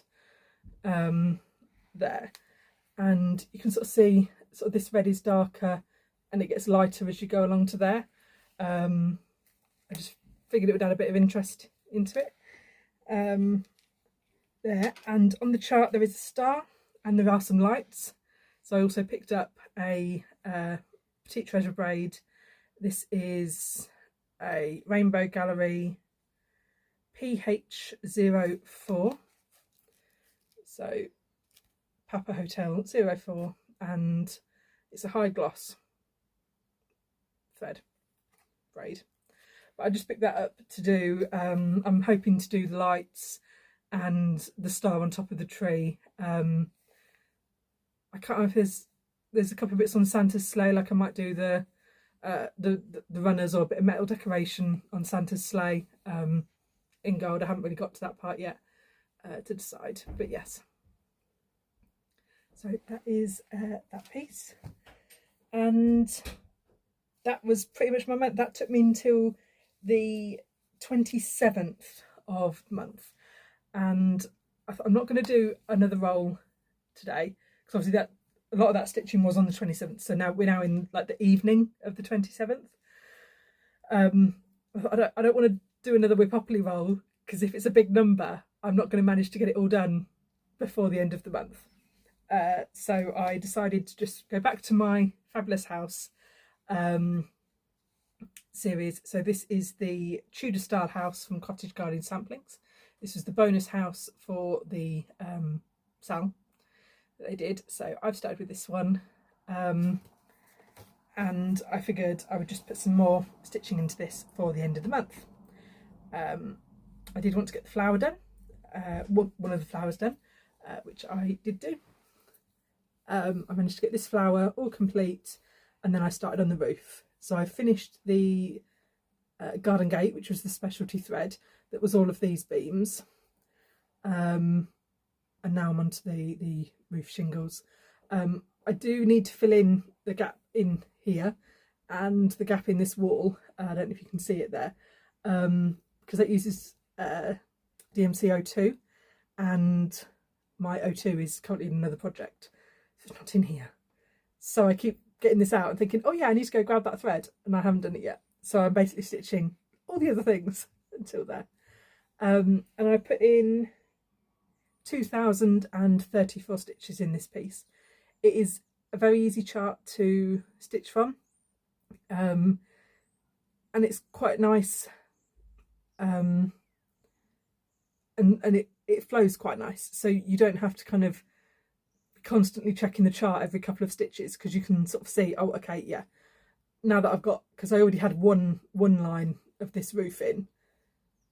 A: there. And you can sort of see sort of this red is darker and it gets lighter as you go along to there. I just figured it would add a bit of interest into it. There, and on the chart there is a star and there are some lights. So I also picked up a Petite Treasure braid. This is a Rainbow Gallery PH04, So Papa Hotel 04, and it's a high gloss thread braid. But I just picked that up to do, I'm hoping to do the lights and the star on top of the tree. I can't remember if there's a couple of bits on Santa's sleigh, like I might do the runners or a bit of metal decoration on Santa's sleigh in gold. I haven't really got to that part yet to decide, but yes. So that is that piece, and that was pretty much my month. That took me until the 27th of the month, and I thought I'm not going to do another roll today because obviously that a lot of that stitching was on the 27th. So now we're in like the evening of the 27th. I don't want to do another Whippopoly roll because if it's a big number, I'm not going to manage to get it all done before the end of the month. So I decided to just go back to my Fabulous House series. So this is the Tudor style house from Cottage Garden Samplings. This was the bonus house for the sale that they did. So I've started with this one, and I figured I would just put some more stitching into this for the end of the month. I did want to get the flower done, one of the flowers done, which I did do. I managed to get this flower all complete, and then I started on the roof. So I finished the garden gate, which was the specialty thread that was all of these beams, and now I'm onto the roof shingles. I do need to fill in the gap in here and the gap in this wall. I don't know if you can see it there, because that uses DMC02, and my 02 is currently in another project, so it's not in here. So I keep getting this out and thinking, oh yeah, I need to go grab that thread, and I haven't done it yet. So I'm basically stitching all the other things until there. And I put in 2,034 stitches in this piece. It is a very easy chart to stitch from, and it's quite nice, and it flows quite nice, so you don't have to kind of be constantly checking the chart every couple of stitches, because you can sort of see, oh okay, yeah, now that I've got, because I already had one line of this roof in,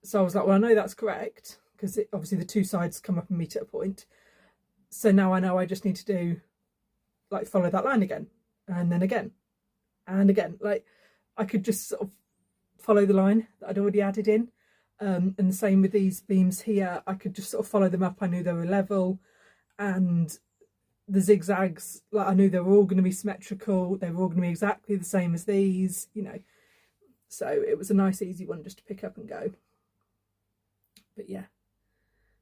A: so I was like, well, I know that's correct, because obviously the two sides come up and meet at a point, so now I know I just need to do, like, follow that line again, and then again, and again. Like, I could just sort of follow the line that I'd already added in, and the same with these beams here. I could just sort of follow them up. I knew they were level, and the zigzags, like, I knew they were all going to be symmetrical, they were all going to be exactly the same as these, you know, so it was a nice easy one just to pick up and go. But yeah,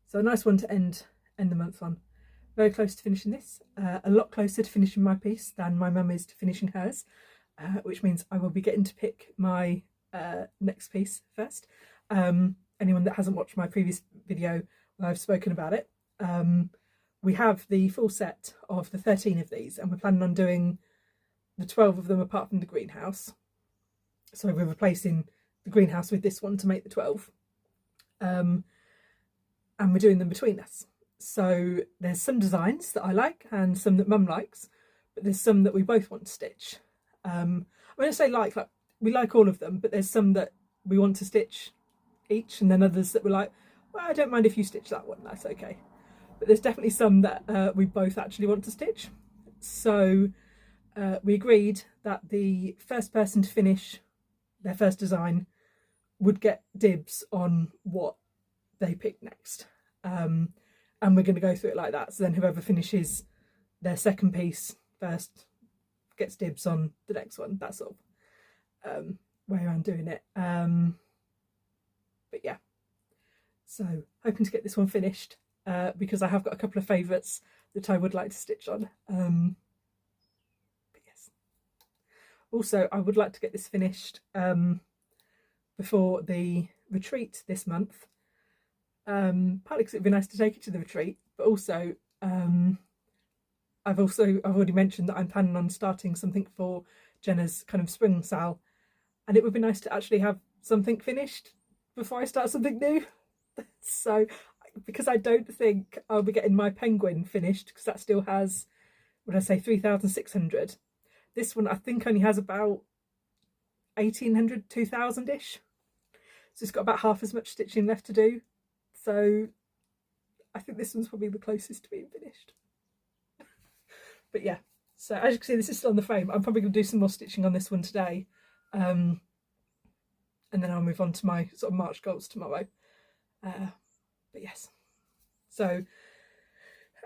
A: so a nice one to end the month on. Very close to finishing this, a lot closer to finishing my piece than my mum is to finishing hers, which means I will be getting to pick my next piece first. Anyone that hasn't watched my previous video where I've spoken about it, we have the full set of the 13 of these, and we're planning on doing the 12 of them apart from the greenhouse. So we're replacing the greenhouse with this one to make the 12, and we're doing them between us. So there's some designs that I like and some that Mum likes, but there's some that we both want to stitch. When I say like we like all of them, but there's some that we want to stitch each, and then others that we're like, well, I don't mind if you stitch that one, that's okay. But there's definitely some that we both actually want to stitch. So we agreed that the first person to finish their first design would get dibs on what they pick next. And we're going to go through it like that. So then whoever finishes their second piece first gets dibs on the next one. That sort of way around doing it. But yeah, so hoping to get this one finished, because I have got a couple of favourites that I would like to stitch on. But yes. Also, I would like to get this finished before the retreat this month. Partly because it'd be nice to take it to the retreat, but also I've already mentioned that I'm planning on starting something for Jenna's kind of spring sale, and it would be nice to actually have something finished before I start something new. So because I don't think I'll be getting my penguin finished, because that still has, what did I say, 3,600. This one I think only has about 1,800, 2,000-ish. So it's got about half as much stitching left to do. So I think this one's probably the closest to being finished. But yeah, so as you can see, this is still on the frame. I'm probably going to do some more stitching on this one today. And then I'll move on to my sort of March goals tomorrow. But yes, so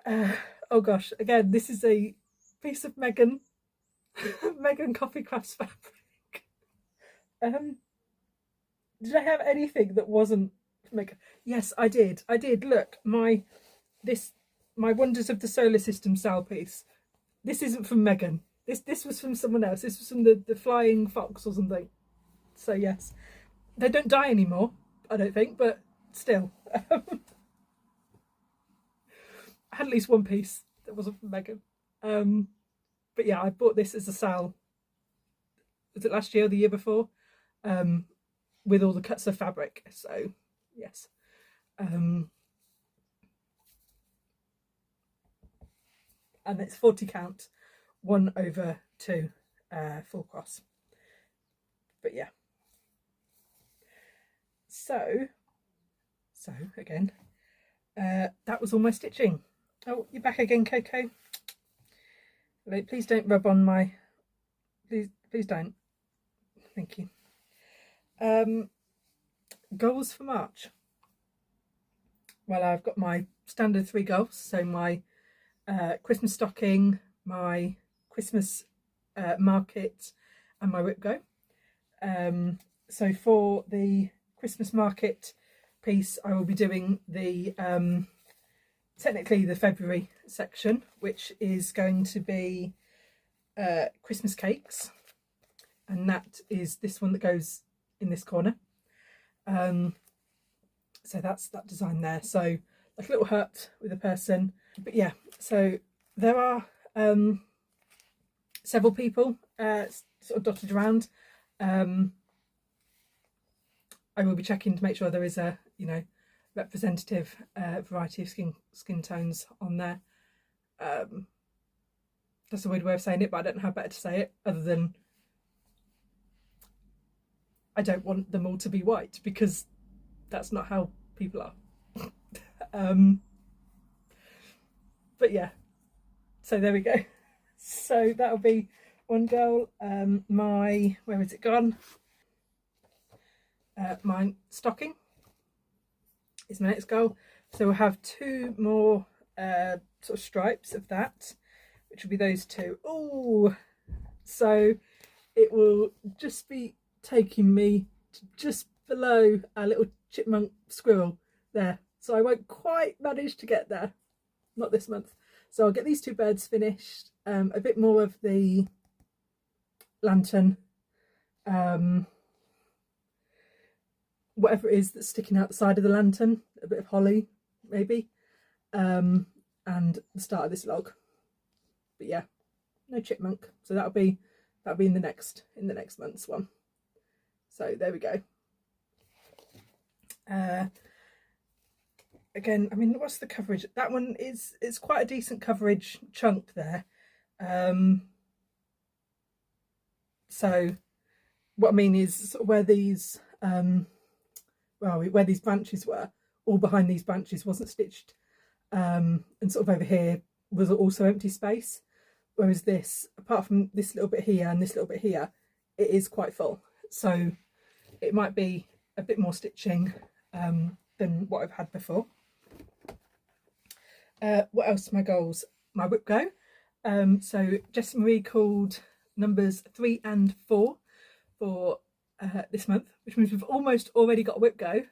A: oh gosh, again, this is a piece of Megan Coffee Crafts fabric. Did I have anything that wasn't Megan? Yes, I did. Look, my Wonders of the Solar System sale piece. This isn't from Megan. This was from someone else. This was from the Flying Fox or something. So yes, they don't die anymore, I don't think, but still. I had at least one piece that wasn't from Megan. But yeah, I bought this as a sale. Was it last year or the year before? With all the cuts of fabric. So yes. And it's 40 count, 1/2 full cross. But yeah. So again, that was all my stitching. Oh, you're back again, Coco. Wait, please don't rub on my, please don't. Thank you. Goals for March. Well, I've got my standard 3 goals. So my Christmas stocking, my Christmas market, and my WIPGO. So for the Christmas market piece, I will be doing the technically the February section, which is going to be Christmas cakes, and that is this one that goes in this corner. So that's that design there. So like a little hut with a person. But yeah, so there are several people sort of dotted around. I will be checking to make sure there is a, you know, representative variety of skin tones on there. That's a weird way of saying it, but I don't know how better to say it other than I don't want them all to be white, because that's not how people are. But yeah, so there we go. So that'll be one goal. My, where is it gone? My stocking is my next goal. So we'll have 2 more sort of stripes of that, which will be those 2. Oh, so it will just be taking me to just below our little chipmunk squirrel there. So I won't quite manage to get there, not this month. So I'll get these 2 birds finished, a bit more of the lantern, whatever it is that's sticking out the side of the lantern, a bit of holly maybe, and the start of this log. But yeah, no chipmunk, so that'll be in the next month's one. So there we go. Again, I mean, what's the coverage? That one it's quite a decent coverage chunk there. So what I mean is sort of where these where these branches were, all behind these branches wasn't stitched, and sort of over here was also empty space, whereas this, apart from this little bit here and this little bit here, it is quite full. So it might be a bit more stitching than what I've had before. What else are my goals? My WIPGO. So JessieMarie called numbers 3 and 4 for this month, which means we've almost already got a WIPGO.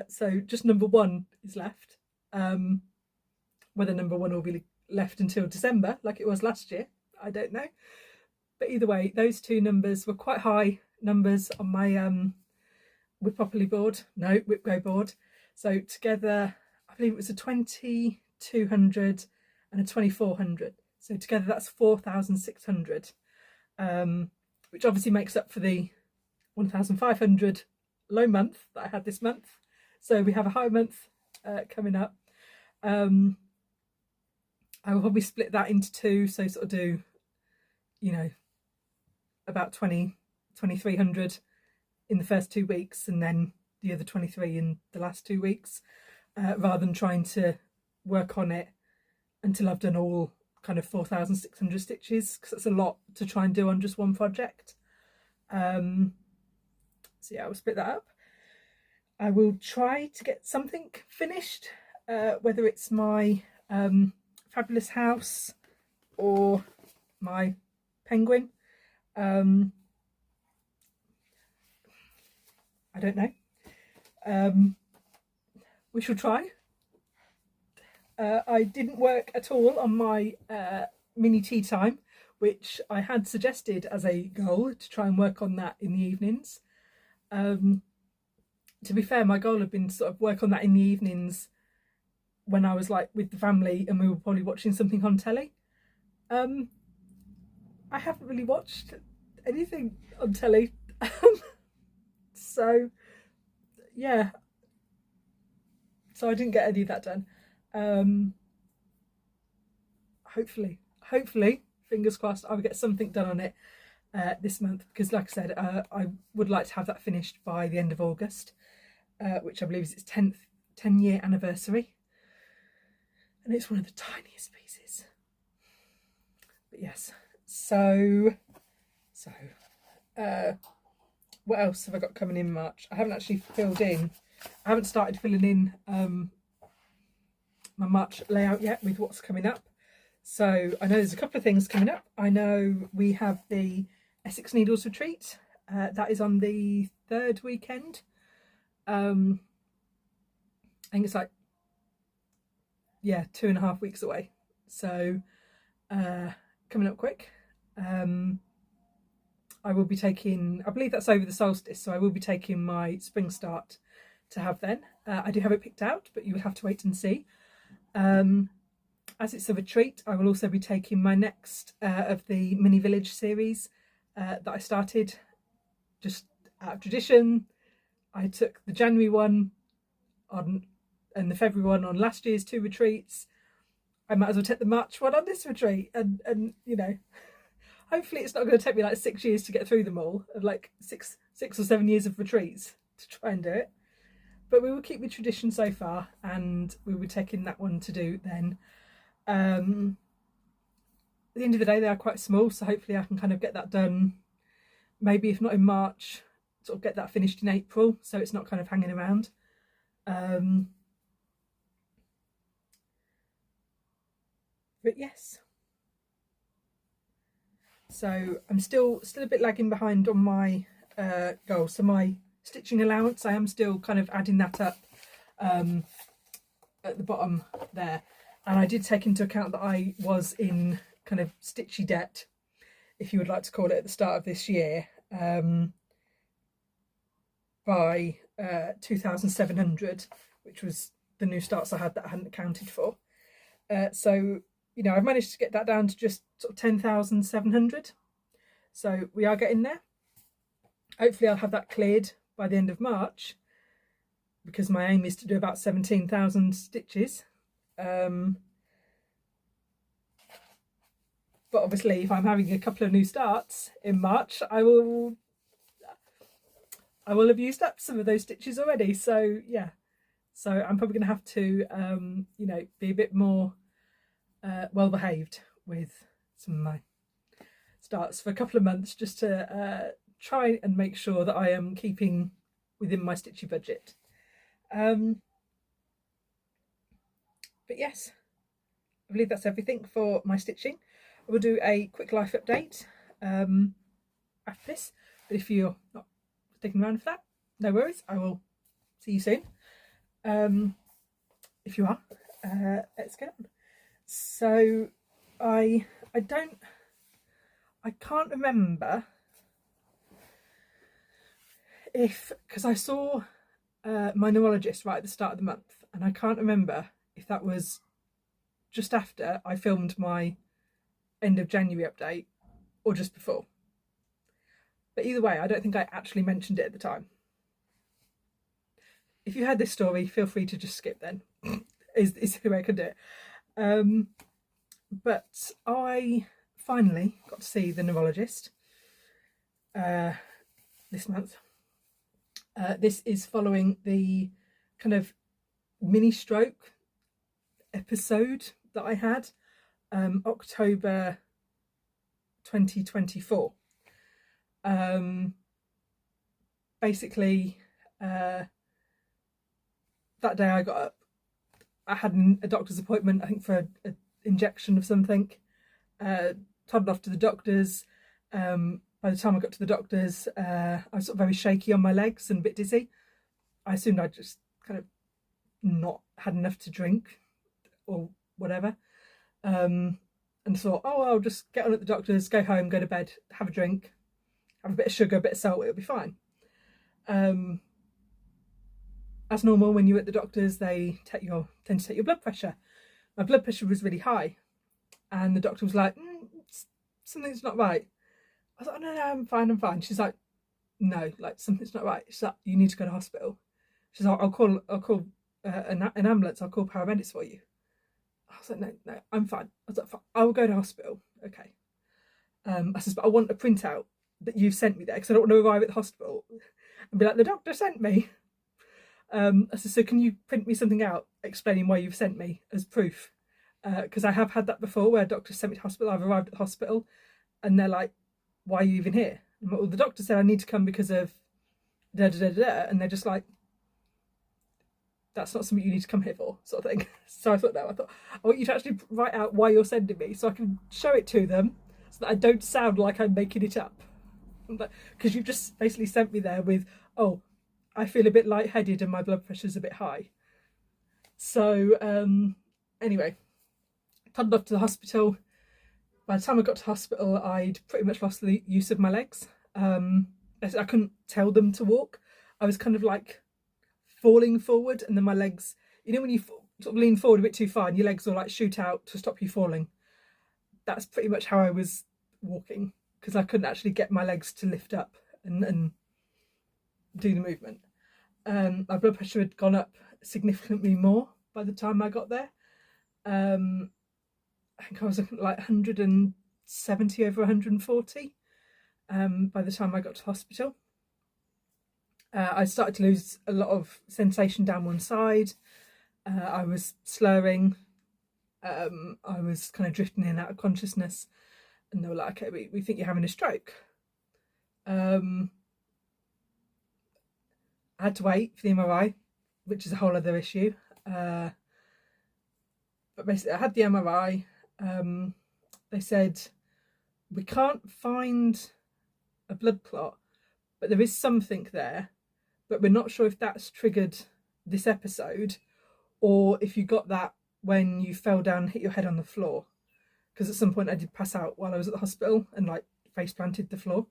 A: So just number 1 is left. Whether number 1 will be left until December like it was last year, I don't know. But either way, those 2 numbers were quite high numbers on my WIPGO board. So together, I believe it was a 2,200 and a 2,400. So together that's 4,600, which obviously makes up for the 1,500 low month that I had this month. So we have a high month coming up. I will probably split that into two, so sort of do, you know, about 2,300 in the first 2 weeks, and then the other 23 in the last 2 weeks, rather than trying to work on it until I've done all kind of 4,600 stitches, because that's a lot to try and do on just one project. So yeah, I will split that up. I will try to get something finished, whether it's my fabulous house or my penguin. I don't know. We shall try. I didn't work at all on my mini tea time, which I had suggested as a goal to try and work on that in the evenings. To be fair, my goal had been to sort of work on that in the evenings when I was like with the family and we were probably watching something on telly. I haven't really watched anything on telly. So yeah, so I didn't get any of that done. Hopefully, fingers crossed, I will get something done on it this month, because like I said, I would like to have that finished by the end of August, which I believe is its 10-year anniversary, and it's one of the tiniest pieces. But yes, so what else have I got coming in March? I haven't actually filled in. I haven't started filling in my March layout yet with what's coming up. So I know there's a couple of things coming up. I know we have the Essex Needles Retreat. That is on the 3rd weekend. I think it's like, yeah, 2.5 weeks away. So coming up quick. I will be taking, I believe that's over the solstice, so I will be taking my spring start to have then. I do have it picked out, but you would have to wait and see. As it's a retreat, I will also be taking my next of the mini village series that I started just out of tradition. I took the January one on and the February one on last year's 2 retreats. I might as well take the March one on this retreat, and you know, hopefully it's not going to take me like 6 years to get through them all, of like six or 7 years of retreats to try and do it. But we will keep the tradition so far, and we will be taking that one to do then. At the end of the day, they are quite small, so hopefully I can kind of get that done, maybe if not in March, sort of get that finished in April, so it's not kind of hanging around. But yes, so I'm still a bit lagging behind on my goal. So my stitching allowance, I am still kind of adding that up at the bottom there. And I did take into account that I was in kind of stitchy debt, if you would like to call it, at the start of this year, by 2,700, which was the new starts I had that I hadn't accounted for. So, you know, I've managed to get that down to just sort of 10,700. So we are getting there. Hopefully I'll have that cleared by the end of March, because my aim is to do about 17,000 stitches. But obviously if I'm having a couple of new starts in March, I will have used up some of those stitches already. So yeah, so I'm probably going to have to you know, be a bit more well behaved with some of my starts for a couple of months, just to try and make sure that I am keeping within my stitchy budget. But yes, I believe that's everything for my stitching. I will do a quick life update after this, but if you're not sticking around for that, no worries, I will see you soon. If you are, let's get on. So I can't remember because I saw my neurologist right at the start of the month, and I can't remember if that was just after I filmed my end of January update or just before. But either way, I don't think I actually mentioned it at the time. If you heard this story, feel free to just skip then. is the way I could do it. But I finally got to see the neurologist this month. This is following the kind of mini stroke episode that I had October 2024. Basically, that day I got up, I had a doctor's appointment, I think for an injection of something. Toddled off to the doctor's. By the time I got to the doctor's, I was sort of very shaky on my legs and a bit dizzy. I assumed I'd just kind of not had enough to drink or whatever. And thought, oh, I'll just get on at the doctor's, go home, go to bed, have a drink, have a bit of sugar, a bit of salt, it'll be fine. As normal, when you're at the doctor's, they tend to take your blood pressure. My blood pressure was really high, and the doctor was like, something's not right. I was like, no, I'm fine. She's like, no, like something's not right. She's like, you need to go to hospital. She's like, I'll call an ambulance. I'll call paramedics for you. I was like, no, I'm fine. I was like, fine, I will go to hospital. Okay. I said, but I want a printout that you've sent me there because I don't want to arrive at the hospital and be like, the doctor sent me. I said, so can you print me something out explaining why you've sent me as proof? Because I have had that before where doctors sent me to hospital. I've arrived at the hospital and they're like, why are you even here? I'm like, well, the doctor said I need to come because of da da da da, and they're just like, that's not something you need to come here for, sort of thing. So I thought, I want you to actually write out why you're sending me so I can show it to them so that I don't sound like I'm making it up. Because you've just basically sent me there with, oh, I feel a bit lightheaded and my blood pressure's a bit high. So anyway, toddled off to the hospital. By the time I got to hospital, I'd pretty much lost the use of my legs. I couldn't tell them to walk. I was kind of like falling forward, and then my legs, you know when you sort of lean forward a bit too far and your legs will like shoot out to stop you falling. That's pretty much how I was walking, because I couldn't actually get my legs to lift up and do the movement. My blood pressure had gone up significantly more by the time I got there. I think I was looking at like 170 over 140 by the time I got to hospital. I started to lose a lot of sensation down one side. I was slurring. I was kind of drifting in and out of consciousness. And they were like, okay, we think you're having a stroke. I had to wait for the MRI, which is a whole other issue. But basically, I had the MRI. They said, we can't find a blood clot, but there is something there, but we're not sure if that's triggered this episode or if you got that when you fell down and hit your head on the floor. Because at some point I did pass out while I was at the hospital and like face planted the floor.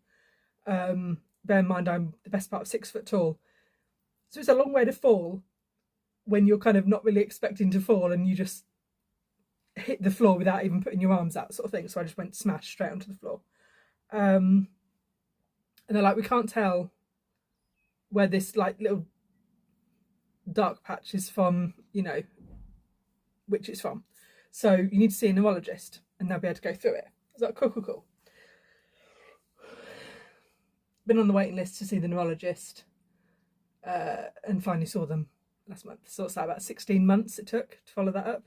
A: Bear in mind, I'm the best part of 6 foot tall. So it's a long way to fall when you're kind of not really expecting to fall and you just hit the floor without even putting your arms out, sort of thing. So I just went smash straight onto the floor. And they're like, we can't tell where this like little dark patch is from, you know, which it's from. So you need to see a neurologist and they'll be able to go through it. I was like, cool. Been on the waiting list to see the neurologist and finally saw them last month. So it's like about 16 months it took to follow that up.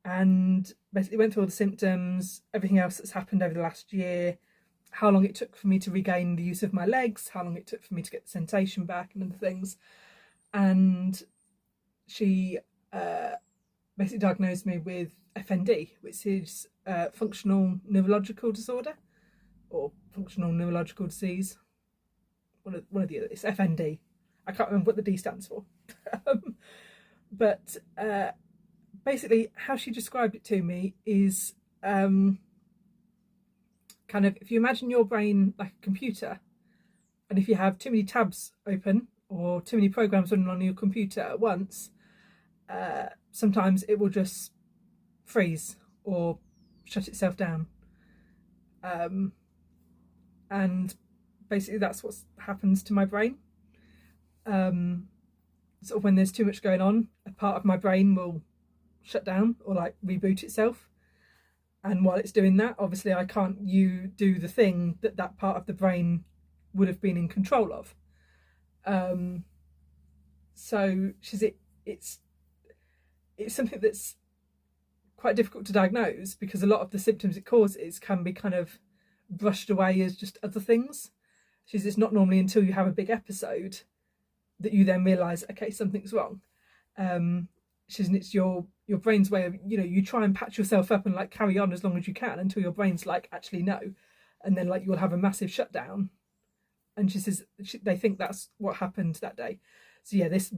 A: And basically went through all the symptoms, everything else that's happened over the last year, how long it took for me to regain the use of my legs, how long it took for me to get the sensation back and other things. And she basically diagnosed me with FND, which is functional neurological disorder or functional neurological disease. One of the other. It's FND. I can't remember what the D stands for. But basically how she described it to me is kind of, if you imagine your brain like a computer, and if you have too many tabs open or too many programs running on your computer at once, sometimes it will just freeze or shut itself down. And basically that's what happens to my brain. sort of when there's too much going on, a part of my brain will shut down or like reboot itself. And while it's doing that, obviously I can't do the thing that that part of the brain would have been in control of. So it's something that's quite difficult to diagnose, because a lot of the symptoms it causes can be kind of brushed away as just other things. It's not normally until you have a big episode that you then realise, okay, something's wrong. It's your brain's way of, you try and patch yourself up and like carry on as long as you can until your brain's like, actually no, and then like you'll have a massive shutdown. And she says they think that's what happened that day. So yeah, this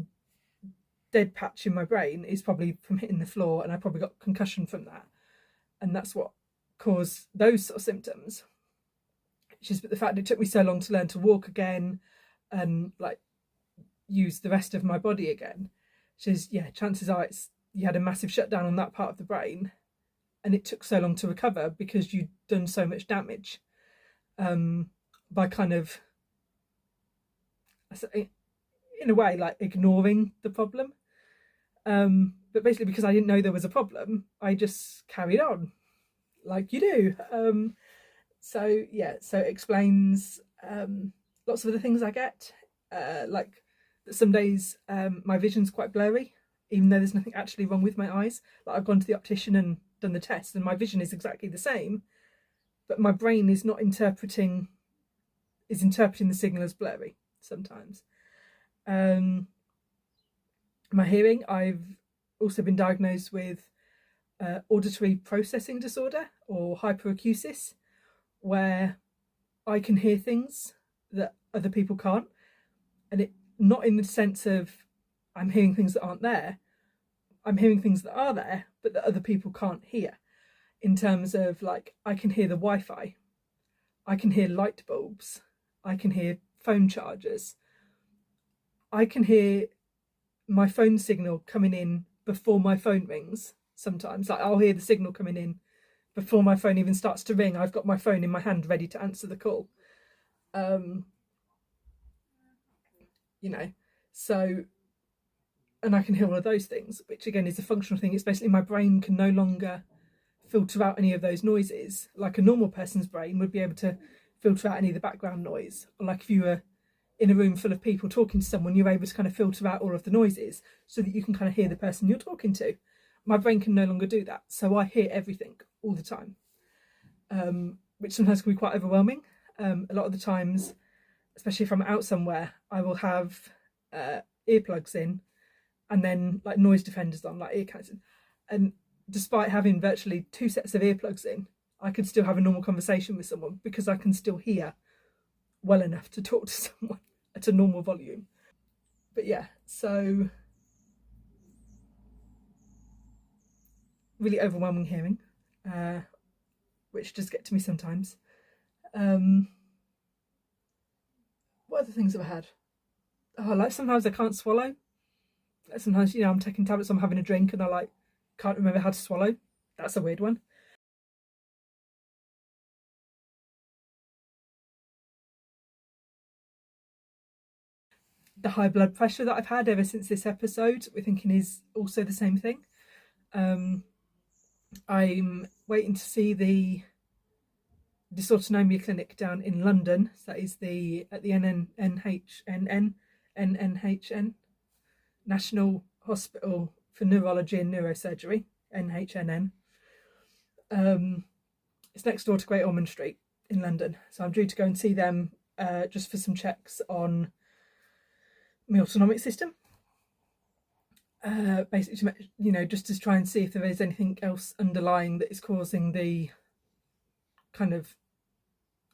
A: dead patch in my brain is probably from hitting the floor, and I probably got concussion from that, and that's what caused those sort of symptoms. But the fact it took me so long to learn to walk again and like use the rest of my body again, chances are you had a massive shutdown on that part of the brain, and it took so long to recover because you'd done so much damage by kind of, in a way, like ignoring the problem. But basically, because I didn't know there was a problem, I just carried on like you do. So it explains lots of the things I get, like that some days my vision's quite blurry, even though there's nothing actually wrong with my eyes. Like I've gone to the optician and done the test, and my vision is exactly the same, but my brain is interpreting the signal as blurry sometimes. My hearing, I've also been diagnosed with auditory processing disorder, or hyperacusis, where I can hear things that other people can't, and it not in the sense of I'm hearing things that aren't there. I'm hearing things that are there, but that other people can't hear. In terms of like, I can hear the Wi-Fi, I can hear light bulbs, I can hear phone chargers, I can hear my phone signal coming in before my phone rings. Sometimes, like I'll hear the signal coming in before my phone even starts to ring. I've got my phone in my hand ready to answer the call. So, and I can hear all of those things, which again is a functional thing. It's basically my brain can no longer filter out any of those noises. Like a normal person's brain would be able to filter out any of the background noise. Or like if you were in a room full of people talking to someone, you're able to kind of filter out all of the noises so that you can kind of hear the person you're talking to. My brain can no longer do that. So I hear everything all the time, which sometimes can be quite overwhelming. A lot of the times, especially if I'm out somewhere, I will have earplugs in and then like noise defenders on, like ear cancelling. And despite having virtually 2 sets of earplugs in, I could still have a normal conversation with someone because I can still hear well enough to talk to someone at a normal volume. But yeah, so really overwhelming hearing, which does get to me sometimes. What other things have I had? Oh, like sometimes I can't swallow. Sometimes, I'm taking tablets, I'm having a drink, and I like can't remember how to swallow. That's a weird one. The high blood pressure that I've had ever since this episode, we're thinking is also the same thing. I'm waiting to see the dysautonomia clinic down in London. So that is at the NNHN, National Hospital for Neurology and Neurosurgery, NHNN. It's next door to Great Ormond Street in London. So I'm due to go and see them just for some checks on my autonomic system. Basically, just to try and see if there is anything else underlying that is causing the kind of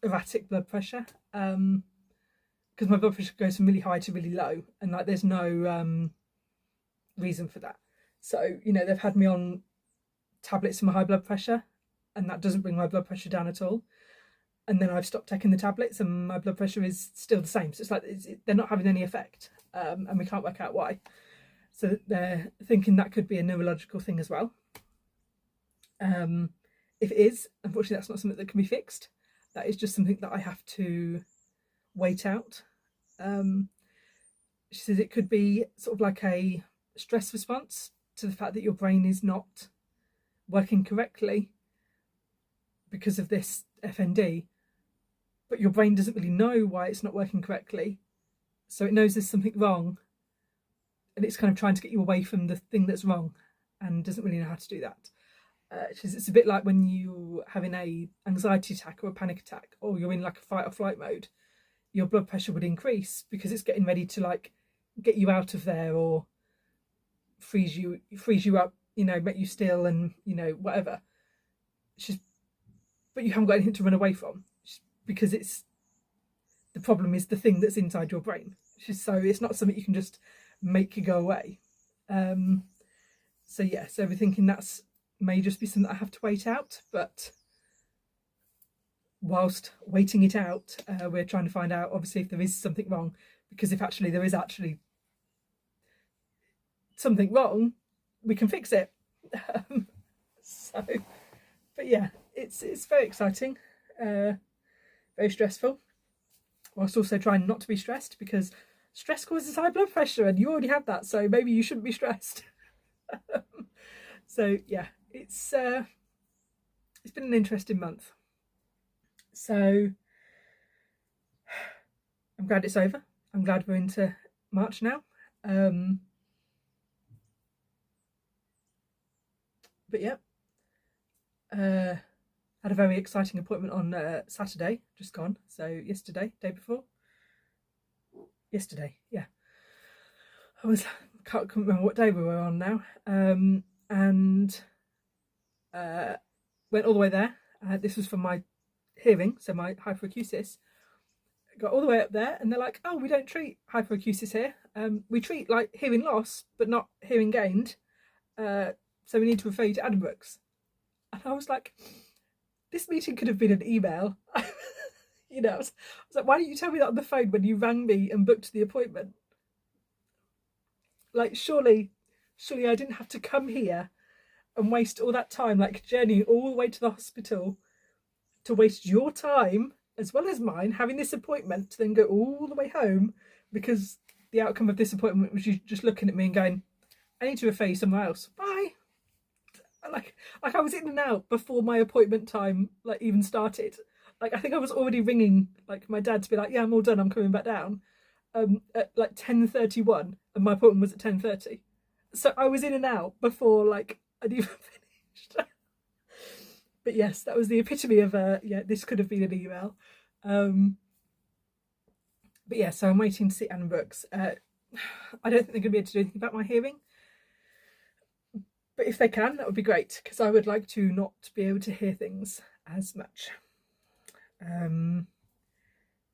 A: erratic blood pressure. Because my blood pressure goes from really high to really low, and like there's no reason for that. So they've had me on tablets for my high blood pressure, and that doesn't bring my blood pressure down at all. And then I've stopped taking the tablets, and my blood pressure is still the same. So it's like they're not having any effect, and we can't work out why. So they're thinking that could be a neurological thing as well. If it is, unfortunately, that's not something that can be fixed. That is just something that I have to wait out. she says it could be sort of like a stress response to the fact that your brain is not working correctly because of this FND, but your brain doesn't really know why it's not working correctly. So it knows there's something wrong, and it's kind of trying to get you away from the thing that's wrong and doesn't really know how to do that. It's a bit like when you're having a anxiety attack or a panic attack, or you're in like a fight or flight mode, your blood pressure would increase because it's getting ready to like get you out of there or freeze you up, you know, make you still and, you know, whatever. But you haven't got anything to run away from because the problem is the thing that's inside your brain. So it's not something you can just make you go away. So yeah, so we're thinking that's may just be something that I have to wait out, but whilst waiting it out, we're trying to find out obviously if there is something wrong, because if actually there is actually something wrong, we can fix it. So, but yeah, it's very exciting, very stressful, whilst also trying not to be stressed, because stress causes high blood pressure and you already have that, so maybe you shouldn't be stressed. So yeah, it's been an interesting month. So I'm glad it's over. I'm glad we're into March now. But yeah, had a very exciting appointment on Saturday, just gone. So yesterday, day before. Yesterday, yeah. Can't remember what day we were on now. And went all the way there. This was for my hearing, so my hyperacusis. Got all the way up there, and they're like, "Oh, we don't treat hyperacusis here. We treat like hearing loss, but not hearing gained. So we need to refer you to Addenbrooke's." And I was like, "This meeting could have been an email." You know, I was like, "Why didn't you tell me that on the phone when you rang me and booked the appointment? Like, surely I didn't have to come here and waste all that time, like journeying all the way to the hospital to waste your time as well as mine, having this appointment to then go all the way home because the outcome of this appointment was you just looking at me and going, I need to refer you somewhere else. Bye." Like I was in and out before my appointment time like even started. Like I think I was already ringing like my dad to be like, "Yeah, I'm all done, I'm coming back down." At like 10:31, and my appointment was at 10:30. So I was in and out before like I'd even finished. But yes, that was the epitome of yeah, this could have been an email. But yeah, so I'm waiting to see Addenbrooke's. I don't think they're going to be able to do anything about my hearing. But if they can, that would be great, because I would like to not be able to hear things as much.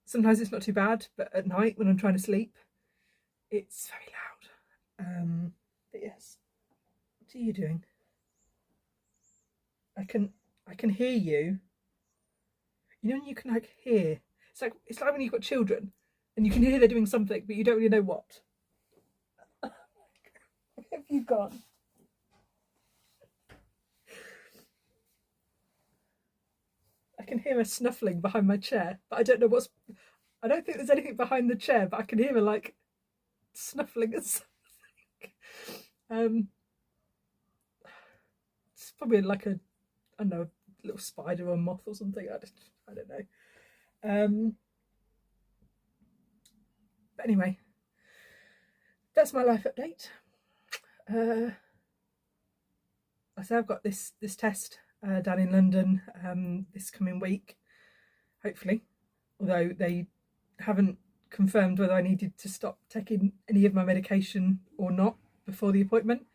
A: Sometimes it's not too bad, but at night when I'm trying to sleep, it's very loud. But yes, what are you doing? I can hear you. You know when you can like hear? It's like when you've got children and you can hear they're doing something, but you don't really know what. Where have you gone? I can hear her snuffling behind my chair, but I don't know what's. I don't think there's anything behind the chair, but I can hear her like snuffling at something. It's probably like I don't know, a little spider or a moth or something. I don't know. But anyway, that's my life update. I say I've got this test down in London this coming week, hopefully, although they haven't confirmed whether I needed to stop taking any of my medication or not before the appointment.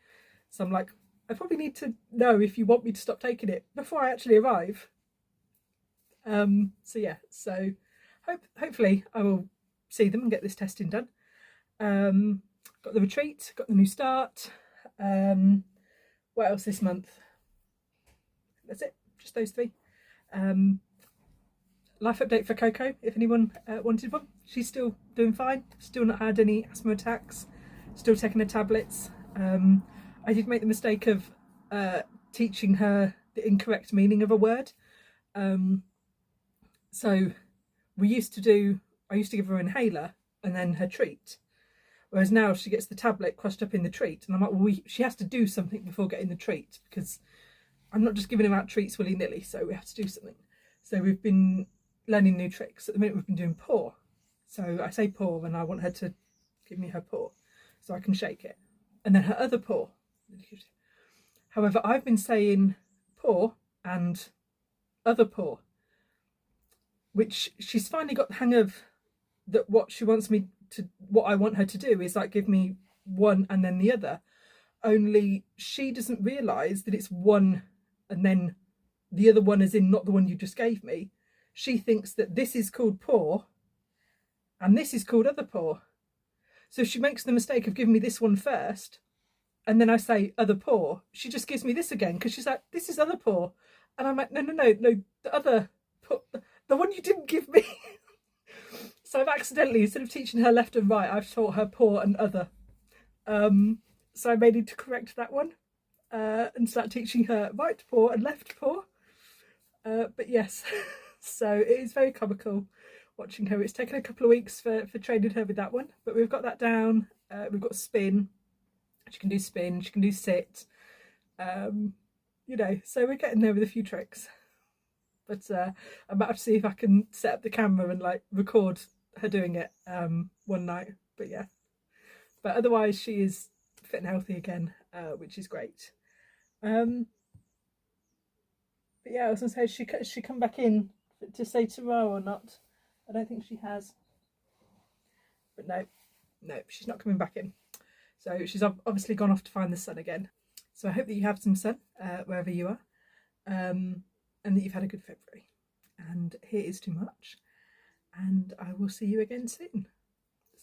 A: So I'm like, I probably need to know if you want me to stop taking it before I actually arrive. So yeah, so hopefully I will see them and get this testing done. Got the retreat, got the new start. What else this month? That's it, just those three. Life update for Coco, if anyone wanted one. She's still doing fine, still not had any asthma attacks, still taking her tablets. I did make the mistake of teaching her the incorrect meaning of a word. So I used to give her an inhaler and then her treat, Whereas now she gets the tablet crushed up in the treat, and I'm like, well, she has to do something before getting the treat, because I'm not just giving him out treats willy-nilly, so we have to do something. So we've been learning new tricks. At the minute we've been doing paw. So I say paw and I want her to give me her paw so I can shake it. And then her other paw. However, I've been saying paw and other paw, which she's finally got the hang of. That what she wants me to, what I want her to do is like give me one and then the other. Only she doesn't realise that it's one and then the other one is in not the one you just gave me. She thinks that this is called paw and this is called other paw. So she makes the mistake of giving me this one first, and then I say other paw. She just gives me this again because she's like, this is other paw. And I'm like, no, the other paw, the one you didn't give me. So I've accidentally, instead of teaching her left and right, I've taught her paw and other. So I may need to correct that one and start teaching her right paw and left paw. But yes, so it is very comical watching her. It's taken a couple of weeks for training her with that one, but we've got that down. We've got spin. She can do spin, she can do sit. You know, so we're getting there with a few tricks. But I might have to see if I can set up the camera and like record her doing it one night. But yeah, but otherwise she is fit and healthy again, which is great. But yeah, I was gonna say, she come back in to say tomorrow or not? I don't think she has. But no, she's not coming back in. So she's obviously gone off to find the sun again. So I hope that you have some sun wherever you are, and that you've had a good February. And here is too much, and I will see you again soon.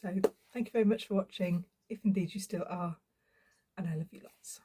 A: So thank you very much for watching, if indeed you still are, and I love you lots.